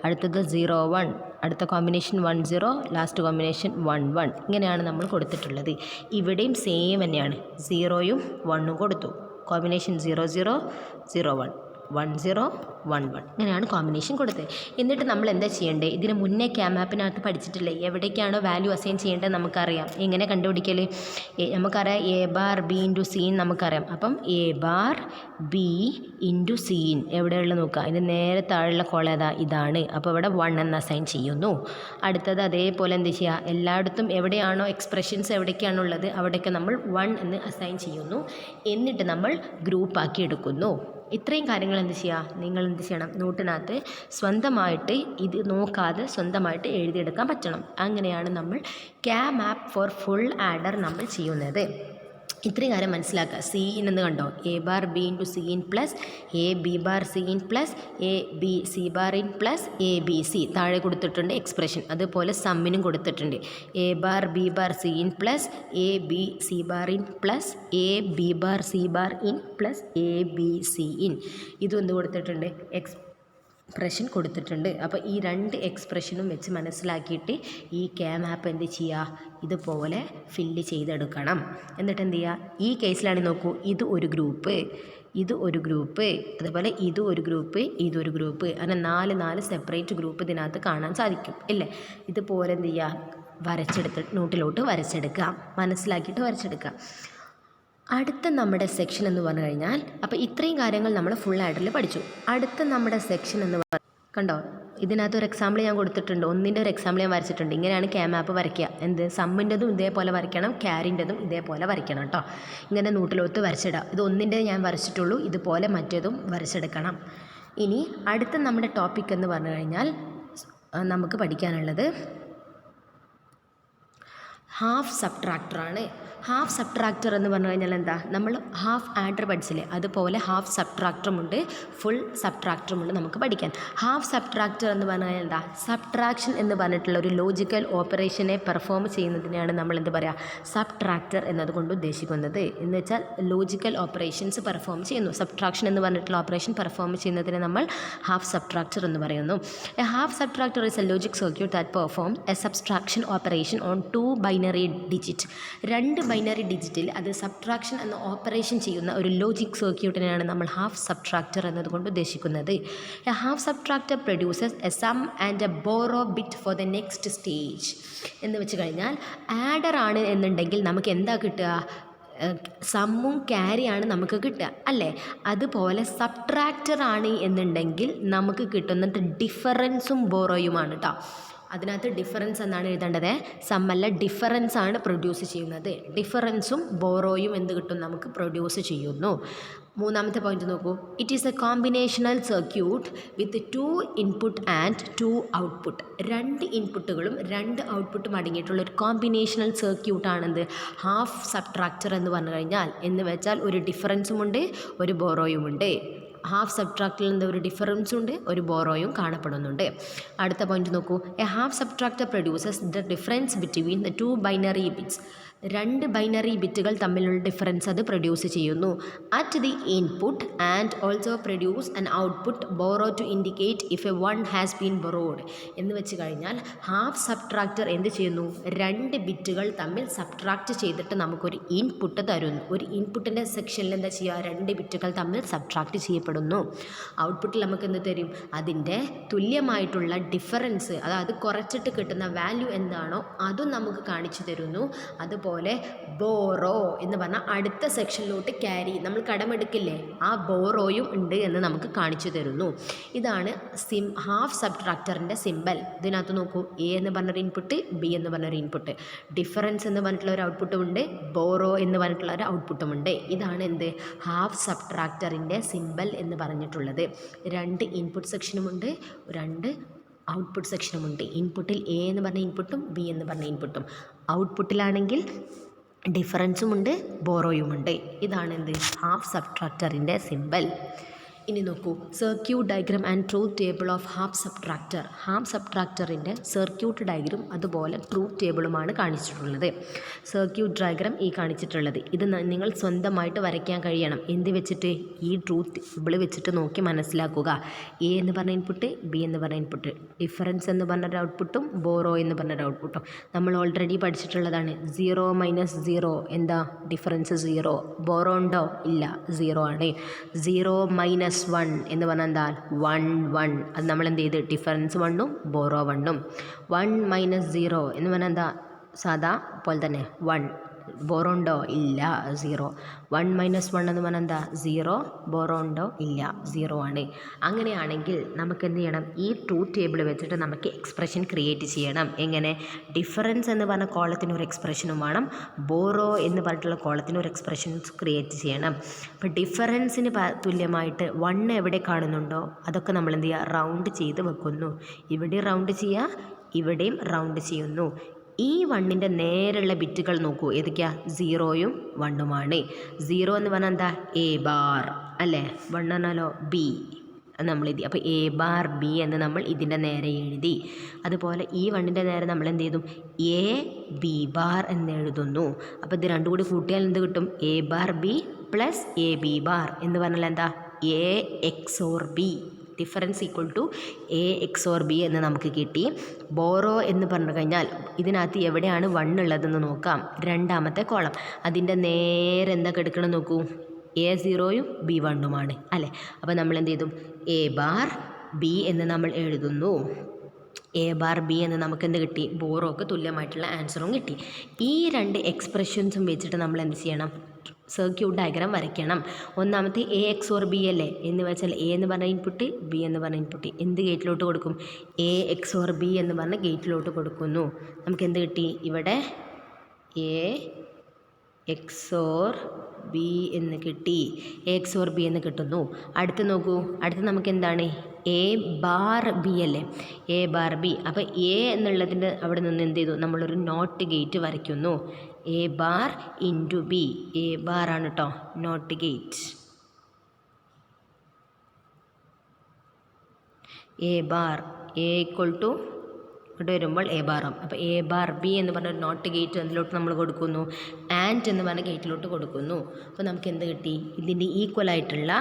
അടുത്തത് 0 1, അടുത്ത കോമ്പിനേഷൻ 1 0, ലാസ്റ്റ് കോമ്പിനേഷൻ 1 1. ഇങ്ങനെയാണ് നമ്മൾ കൊടുത്തിട്ടുള്ളത്. ഇവിടെയും സെയിം തന്നെയാണ്, 0യും 1ഉം കൊടുത്തു. കോമ്പിനേഷൻ 0 0 0 1 1 0 1 1, ഇങ്ങനെയാണ് കോമ്പിനേഷൻ കൊടുത്തത്. എന്നിട്ട് നമ്മൾ എന്താ ചെയ്യേണ്ടത്, ഇതിന് മുന്നേ കെ മാപ്പിനകത്ത് പഠിച്ചിട്ടില്ലേ, എവിടേക്കാണോ വാല്യൂ അസൈൻ ചെയ്യേണ്ടത് നമുക്കറിയാം. എങ്ങനെ കണ്ടുപിടിക്കൽ, നമുക്കറിയാം A bar B into C in നമുക്കറിയാം. അപ്പം A bar B into C in എവിടെയുള്ള നോക്കുക, ഇതിന് നേരെ താഴെയുള്ള കോളം ഏതാ, ഇതാണ്. അപ്പോൾ ഇവിടെ 1 എന്ന് അസൈൻ ചെയ്യുന്നു. അടുത്തത് അതേപോലെ എന്ത് ചെയ്യുക, എല്ലായിടത്തും എവിടെയാണോ എക്സ്പ്രഷൻസ് എവിടേക്കാണോ ഉള്ളത് അവിടേക്ക് നമ്മൾ 1 എന്ന് അസൈൻ ചെയ്യുന്നു. എന്നിട്ട് നമ്മൾ ഗ്രൂപ്പാക്കി എടുക്കുന്നു. ഇത്രയും കാര്യങ്ങൾ എന്ത് ചെയ്യുക, നിങ്ങൾ എന്ത് ചെയ്യണം, നോട്ടിനകത്ത് സ്വന്തമായിട്ട് ഇത് നോക്കാതെ സ്വന്തമായിട്ട് എഴുതിയെടുക്കാൻ പറ്റണം. അങ്ങനെയാണ് നമ്മൾ K map for full adder നമ്മൾ ചെയ്യുന്നത്. ഇത്രയും കാര്യം മനസ്സിലാക്കുക. സി ഇൻ എന്ന് കണ്ടോ, A bar B into C in plus A B bar C in plus A B C bar in plus A B C താഴെ കൊടുത്തിട്ടുണ്ട് എക്സ്പ്രഷൻ. അതുപോലെ സമ്മിനും കൊടുത്തിട്ടുണ്ട്, A bar B bar C in plus A B C bar in plus A B bar C bar in plus A B C in. ഇതും എന്ത് കൊടുത്തിട്ടുണ്ട്, expression കൊടുത്തിട്ടുണ്ട്. അപ്പോൾ ഈ രണ്ട് എക്സ്പ്രഷനും വെച്ച് മനസ്സിലാക്കിയിട്ട് ഈ കെ മാപ്പ് എന്ത് ചെയ്യുക, ഇതുപോലെ ഫില്ല് ചെയ്തെടുക്കണം. എന്നിട്ട് എന്ത് ചെയ്യുക, ഈ കേസിലാണെങ്കിൽ നോക്കൂ, ഇത് ഒരു ഗ്രൂപ്പ്, ഇത് ഒരു ഗ്രൂപ്പ്, അതുപോലെ ഇത് ഒരു ഗ്രൂപ്പ്, ഇതൊരു ഗ്രൂപ്പ്, അങ്ങനെ 4 സെപ്പറേറ്റ് ഗ്രൂപ്പ് ഇതിനകത്ത് കാണാൻ സാധിക്കും ഇല്ലേ? ഇതുപോലെ എന്ത് ചെയ്യുക, വരച്ചെടുത്ത് നോട്ടിലോട്ട് വരച്ചെടുക്കുക, മനസ്സിലാക്കിയിട്ട് വരച്ചെടുക്കുക. അടുത്ത നമ്മുടെ സെക്ഷൻ എന്ന് പറഞ്ഞു കഴിഞ്ഞാൽ, അപ്പോൾ ഇത്രയും കാര്യങ്ങൾ നമ്മൾ ഫുൾ ആഡറിൽ പഠിച്ചു. അടുത്ത നമ്മുടെ സെക്ഷൻ എന്ന് കണ്ടോ, ഇതിനകത്ത് ഒരു എക്സാമ്പിൾ ഞാൻ കൊടുത്തിട്ടുണ്ട്. ഒന്നിൻ്റെ ഒരു എക്സാമ്പിൾ ഞാൻ വരച്ചിട്ടുണ്ട്. ഇങ്ങനെയാണ് കെ മാപ്പ് വരയ്ക്കുക. എന്ത്, സമ്മിൻ്റെതും ഇതേപോലെ വരയ്ക്കണം, ക്യാരിൻ്റെതും ഇതേപോലെ വരയ്ക്കണം കേട്ടോ. ഇങ്ങനെ നോട്ടിലോട്ട് വരച്ചിടാം. ഇത് ഒന്നിൻ്റെ ഞാൻ വരച്ചിട്ടുള്ളൂ, ഇതുപോലെ മറ്റേതും വരച്ചെടുക്കണം. ഇനി അടുത്ത നമ്മുടെ ടോപ്പിക് എന്ന് പറഞ്ഞു കഴിഞ്ഞാൽ നമുക്ക് പഠിക്കാനുള്ളത് ഹാഫ് സബ്ട്രാക്ടറാണ്. ഹാഫ് സബ്ട്രാക്ടർ എന്ന് പറഞ്ഞു കഴിഞ്ഞാൽ എന്താ, നമ്മൾ ഹാഫ് ആഡർ പഠിച്ചില്ലേ, അതുപോലെ ഹാഫ് സബ്ട്രാക്ടറുമുണ്ട്, ഫുൾ സബ്ട്രാക്ടറുമുണ്ട് നമുക്ക് പഠിക്കാൻ. ഹാഫ് സബ്ട്രാക്ടർ എന്ന് പറഞ്ഞു കഴിഞ്ഞാൽ എന്താ, സബ്ട്രാക്ഷൻ എന്ന് പറഞ്ഞിട്ടുള്ള ഒരു ലോജിക്കൽ ഓപ്പറേഷനെ പെർഫോം ചെയ്യുന്നതിനെയാണ് നമ്മൾ എന്ത് പറയുക, സബ്ട്രാക്ടർ എന്നതുകൊണ്ട് ഉദ്ദേശിക്കുന്നത്. എന്ന് വെച്ചാൽ ലോജിക്കൽ ഓപ്പറേഷൻസ് പെർഫോം ചെയ്യുന്നു. സബ്ട്രാക്ഷൻ എന്ന് പറഞ്ഞിട്ടുള്ള ഓപ്പറേഷൻ പെർഫോം ചെയ്യുന്നതിനെ നമ്മൾ ഹാഫ് സബ്ട്രാക്ടർ എന്ന് പറയുന്നു. A half subtractor is a logic circuit that perform a subtraction operation on 2 binary digit. 2 binary ഡിജിറ്റിൽ അത് സബ്ട്രാക്ഷൻ എന്ന ഓപ്പറേഷൻ ചെയ്യുന്ന ഒരു ലോജിക് സർക്യൂട്ടിനെയാണ് നമ്മൾ ഹാഫ് സബ്ട്രാക്ടർ എന്നതുകൊണ്ട് ഉദ്ദേശിക്കുന്നത്. A half subtractor produces a sum and a borrow bit for the next stage. എന്ന് വെച്ച് കഴിഞ്ഞാൽ ആഡർ ആണ് എന്നുണ്ടെങ്കിൽ നമുക്ക് എന്താ കിട്ടുക, സമ്മും ക്യാരിയാണ് നമുക്ക് കിട്ടുക അല്ലേ. അതുപോലെ സബ്ട്രാക്ടർ ആണ് എന്നുണ്ടെങ്കിൽ നമുക്ക് കിട്ടുന്നത് ഡിഫറൻസും ബോറോയുമാണ് കേട്ടോ. അതിനകത്ത് ഡിഫറൻസ് എന്നാണ് എഴുതേണ്ടത്, സമ്മല്ല ഡിഫറൻസ് ആണ് പ്രൊഡ്യൂസ് ചെയ്യുന്നത്. ഡിഫറൻസും ബോറോയും എന്ത് കിട്ടും, നമുക്ക് പ്രൊഡ്യൂസ് ചെയ്യുന്നു. മൂന്നാമത്തെ പോയിന്റ് നോക്കൂ. It is A combinational circuit with 2 input and 2 output. 2 ഇൻപുട്ടുകളും 2 ഔട്ട്പുട്ടും അടങ്ങിയിട്ടുള്ള ഒരു കോമ്പിനേഷണൽ സർക്യൂട്ടാണെന്ത്, ഹാഫ് സബ്ട്രാക്ടർ എന്ന് പറഞ്ഞു കഴിഞ്ഞാൽ. എന്ന് വെച്ചാൽ ഒരു ഡിഫറൻസുമുണ്ട്, ഒരു ബോറോയുമുണ്ട്. ഹാഫ് സബ്ട്രാക്ടറിൽ എന്താ, ഒരു ഡിഫറൻസും ഉണ്ട്, ഒരു ബോറോയും കാണപ്പെടുന്നുണ്ട്. അടുത്ത പോയിന്റ് നോക്കൂ. A half subtractor produces the difference between the 2 binary bits. 2 binary ബിറ്റുകൾ തമ്മിലുള്ള ഡിഫറൻസ് അത് പ്രൊഡ്യൂസ് ചെയ്യുന്നു. At the input and also produce an output borrow to indicate if a 1 has been borrowed. എന്ന് വെച്ച് കഴിഞ്ഞാൽ ഹാഫ് സബ്ട്രാക്ടർ എന്ത് ചെയ്യുന്നു, 2 ബിറ്റുകൾ തമ്മിൽ സബ്ട്രാക്ട് ചെയ്തിട്ട് നമുക്കൊരു ഇൻപുട്ട് തരുന്നു. ഒരു ഇൻപുട്ടിൻ്റെ സെക്ഷനിൽ എന്താ ചെയ്യുക, 2 ബിറ്റുകൾ തമ്മിൽ സബ്ട്രാക്ട് ചെയ്യപ്പെടുന്നു. ഔട്ട്പുട്ടിൽ നമുക്ക് എന്ത് തരും, അതിൻ്റെ തുല്യമായിട്ടുള്ള ഡിഫറൻസ്, അതായത് കുറച്ചിട്ട് കിട്ടുന്ന വാല്യൂ എന്താണോ അതും നമുക്ക് കാണിച്ചു തരുന്നു. അതുപോലെ ബോറോ എന്ന് പറഞ്ഞാൽ അടുത്ത സെക്ഷനിലോട്ട് ക്യാരി, നമ്മൾ കടമെടുക്കില്ലേ, ആ ബോറോയും ഉണ്ട് എന്ന് നമുക്ക് കാണിച്ചു തരുന്നു. ഇതാണ് ഹാഫ് സബ്ട്രാക്ടറിൻ്റെ സിമ്പൽ. ഇതിനകത്ത് നോക്കൂ, എ എന്ന് പറഞ്ഞൊരു ഇൻപുട്ട്, ബി എന്ന് പറഞ്ഞൊരു ഇൻപുട്ട്, ഡിഫറൻസ് എന്ന് പറഞ്ഞിട്ടുള്ള ഒരു ഔട്ട്പുട്ടും ഉണ്ട്, ബോറോ എന്ന് പറഞ്ഞിട്ടുള്ള ഒരു ഔട്ട്പുട്ടും ഉണ്ട്. ഇതാണ് എന്ത്, ഹാഫ് സബ്ട്രാക്ടറിൻ്റെ സിമ്പൽ എന്ന് പറഞ്ഞിട്ടുള്ളത്. 2 ഇൻപുട്ട് സെക്ഷനുമുണ്ട്, 2 ഔട്ട്പുട്ട് സെക്ഷനുമുണ്ട്. ഇൻപുട്ടിൽ എ എന്ന് പറഞ്ഞ ഇൻപുട്ടും ബി എന്ന് പറഞ്ഞ ഇൻപുട്ടും, ഔട്ട്പുട്ടിലാണെങ്കിൽ ഡിഫറൻസുമുണ്ട്, ബോറോയുമുണ്ട്. ഇതാണ് എന്ത്, ഹാഫ് സബ്ട്രാക്ടറിൻ്റെ സിമ്പൽ. ഇനി നോക്കൂ, circuit diagram and truth table of half subtractor. Half സബ്ട്രാക്ടറിൻ്റെ സർക്യൂട്ട് ഡയഗ്രം അതുപോലെ ട്രൂത്ത് ടേബിളുമാണ് കാണിച്ചിട്ടുള്ളത്. സർക്യൂട്ട് ഡയഗ്രാം ഈ കാണിച്ചിട്ടുള്ളത്, ഇത് നിങ്ങൾ സ്വന്തമായിട്ട് വരയ്ക്കാൻ കഴിയണം. എന്ത് വെച്ചിട്ട്, ഈ ട്രൂത്ത് ടേബിൾ വെച്ചിട്ട് നോക്കി മനസ്സിലാക്കുക. എ എന്ന് പറഞ്ഞ ഇൻപുട്ട്, ബി എന്ന് പറഞ്ഞ ഇൻപുട്ട്, ഡിഫറൻസ് എന്ന് പറഞ്ഞൊരു ഔട്ട്പുട്ടും ബോറോ എന്ന് പറഞ്ഞൊരു ഔട്ട്പുട്ടും. നമ്മൾ ഓൾറെഡി പഠിച്ചിട്ടുള്ളതാണ്. 0 - 0 എന്താ, ഡിഫറൻസ് 0. ബോറോ ഉണ്ടോ, ഇല്ല, 0 ആണ്. 0 - 1 എന്ന് പറഞ്ഞാൽ എന്താ, 1 1. അത് നമ്മൾ എന്ത് ചെയ്ത്, ഡിഫറൻസ് 1ഉം ബോറോ 1ഉം. 1 - 0 എന്ന് പറഞ്ഞാൽ എന്താ, സാധാ പോലെ തന്നെ 1. ബോറോ ഉണ്ടോ, ഇല്ല, 0. 1 - 1 എന്ന് പറഞ്ഞാൽ എന്താ, 0. ബോറോ ഉണ്ടോ, ഇല്ല, 0 ആണ്. അങ്ങനെയാണെങ്കിൽ നമുക്ക് എന്ത് ചെയ്യണം, ഈ ട്രൂത്ത് ടേബിൾ വെച്ചിട്ട് നമുക്ക് എക്സ്പ്രഷൻ ക്രിയേറ്റ് ചെയ്യണം. എങ്ങനെ, ഡിഫറൻസ് എന്ന് പറഞ്ഞ കോളത്തിന് ഒരു എക്സ്പ്രഷനും വേണം, ബോറോ എന്ന് പറഞ്ഞിട്ടുള്ള കോളത്തിന് ഒരു എക്സ്പ്രഷൻസ് ക്രിയേറ്റ് ചെയ്യണം. അപ്പോൾ ഡിഫറൻസിന് തുല്യമായിട്ട് 1 എവിടെ കാണുന്നുണ്ടോ അതൊക്കെ നമ്മൾ എന്ത് ചെയ്യുക, റൗണ്ട് ചെയ്ത് വെക്കുന്നു. ഇവിടെ റൗണ്ട് ചെയ്യുക, ഇവിടെയും റൗണ്ട് ചെയ്യുന്നു. ഈ 1ൻ്റെ നേരെയുള്ള ബിറ്റുകൾ നോക്കൂ, ഏതൊക്കെയാ, 0യും 1ഉമാണ്. 0 എന്ന് പറഞ്ഞാൽ എന്താ, എ ബാർ അല്ലേ, 1 എന്നാലോ ബി നമ്മൾ എഴുതി. അപ്പോൾ എ ബാർ ബി എന്ന് നമ്മൾ ഇതിൻ്റെ നേരെ എഴുതി. അതുപോലെ ഈ 1ൻ്റെ നേരെ നമ്മൾ എന്ത് ചെയ്തു, എ ബി ബാർ എന്ന് എഴുതുന്നു. അപ്പോൾ ഇത് രണ്ടും കൂടി കൂട്ടിയാൽ എന്ത് കിട്ടും, A bar B plus A B bar എന്ന് പറഞ്ഞാൽ എന്താ, A XOR B. Difference equal to A XOR B എന്ന് നമുക്ക് കിട്ടി. ബോറോ എന്ന് പറഞ്ഞു കഴിഞ്ഞാൽ ഇതിനകത്ത് എവിടെയാണ് 1 ഉള്ളതെന്ന് നോക്കാം. രണ്ടാമത്തെ കോളം, അതിൻ്റെ നേരെ എന്താ കിടക്കണം നോക്കൂ, A0യും B1ഉമാണ് അല്ലേ. അപ്പോൾ നമ്മൾ എന്ത് ചെയ്തു, എ ബാർ ബി എന്ന് നമ്മൾ എഴുതുന്നു. എ ബാർ ബി എന്ന് നമുക്ക് എന്ത് കിട്ടി, ബോറോക്ക് തുല്യമായിട്ടുള്ള ആൻസറും കിട്ടി. ഈ 2 എക്സ്പ്രഷൻസും വെച്ചിട്ട് നമ്മൾ എന്ത് ചെയ്യണം, സർക്യൂട്ട് ഡയഗ്രാം വരയ്ക്കണം. ഒന്നാമത്തെ എ എക്സോർ ബി അല്ലേ, എന്ന് വെച്ചാൽ എ എന്ന് പറഞ്ഞ ഇൻപുട്ട്, ബി എന്ന് പറഞ്ഞ ഇൻപുട്ട് എന്ത് ഗേറ്റിലോട്ട് കൊടുക്കും, എ എക്സോർ ബി എന്ന് പറഞ്ഞ ഗേറ്റിലോട്ട് കൊടുക്കുന്നു. നമുക്ക് എന്ത് കിട്ടി, ഇവിടെ എ എക്സോർ ബി എന്ന് കിട്ടി, എ എക്സോർ ബി എന്ന് കിട്ടുന്നു. അടുത്ത് നോക്കൂ, അടുത്ത് നമുക്ക് എന്താണ്, എ ബാർ ബി അല്ലേ, എ ബാർ ബി. അപ്പോൾ എ എന്നുള്ളതിൻ്റെ അവിടെ നിന്ന് എന്ത് ചെയ്തു, നമ്മളൊരു നോട്ട് ഗേറ്റ് വരയ്ക്കുന്നു. A bar into B. A bar ആണ് കേട്ടോ, not gate. A bar, A equal to ഇവിടെ വരുമ്പോൾ എ ബാറാം. അപ്പോൾ എ ബാർ ബി എന്ന് പറഞ്ഞ ഒരു നോട്ട് ഗേറ്റ് അതിലോട്ട് നമ്മൾ കൊടുക്കുന്നു. ആൻഡ് എന്ന് പറഞ്ഞ ഗേറ്റിലോട്ട് കൊടുക്കുന്നു. അപ്പോൾ നമുക്ക് എന്ത് കിട്ടി? ഇതിൻ്റെ ഈക്വലായിട്ടുള്ള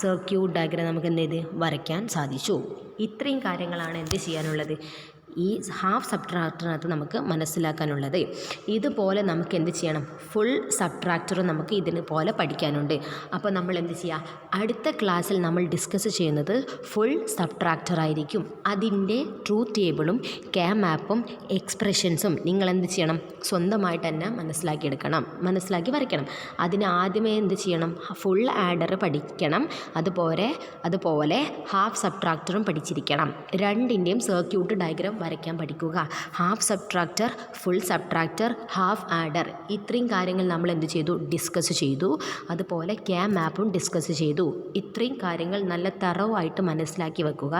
സർക്യൂട്ട് ഡയഗ്രം നമുക്ക് എന്ത് ചെയ്ത് വരയ്ക്കാൻ സാധിച്ചു. ഇത്രയും കാര്യങ്ങളാണ് എന്ത് ചെയ്യാനുള്ളത്, ഈ ഹാഫ് സബ്ട്രാക്ടറിനകത്ത് നമുക്ക് മനസ്സിലാക്കാനുള്ളത്. ഇതുപോലെ നമുക്ക് എന്ത് ചെയ്യണം, ഫുൾ സബ്ട്രാക്ടർ നമുക്ക് ഇതിന് പോലെ പഠിക്കാനുണ്ട്. അപ്പോൾ നമ്മൾ എന്ത് ചെയ്യുക, അടുത്ത ക്ലാസ്സിൽ നമ്മൾ ഡിസ്കസ് ചെയ്യുന്നത് ഫുൾ സബ്ട്രാക്ടർ ആയിരിക്കും. അതിൻ്റെ ട്രൂത്ത് ടേബിളും മാപ്പും എക്സ്പ്രഷൻസും നിങ്ങൾ എന്ത് ചെയ്യണം, സ്വന്തമായിട്ട് തന്നെ മനസ്സിലാക്കിയെടുക്കണം, മനസ്സിലാക്കി വരയ്ക്കണം. അതിന് ആദ്യമേ എന്ത് ചെയ്യണം, ഫുൾ ആഡർ പഠിക്കണം. അതുപോലെ ഹാഫ് സബ്ട്രാക്ടറും പഠിച്ചിരിക്കണം. രണ്ടിൻ്റെയും സർക്യൂട്ട് ഡയഗ്രാം വരയ്ക്കാൻ പഠിക്കുക. Half subtractor, full subtractor, half adder, ഇത്രയും കാര്യങ്ങൾ നമ്മൾ എന്ത് ചെയ്തു, ഡിസ്കസ് ചെയ്തു. അതുപോലെ മാപ്പും ഡിസ്കസ് ചെയ്തു. ഇത്രയും കാര്യങ്ങൾ നല്ല തറവായിട്ട് മനസ്സിലാക്കി വെക്കുക.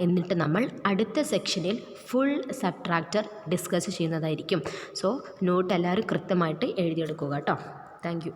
എന്നിട്ട് നമ്മൾ അടുത്ത സെക്ഷനിൽ ഫുൾ സബ്ട്രാക്ടർ ഡിസ്കസ് ചെയ്യുന്നതായിരിക്കും. സോ നോട്ട് എല്ലാവരും കൃത്യമായിട്ട് എഴുതിയെടുക്കുക കേട്ടോ. Thank you.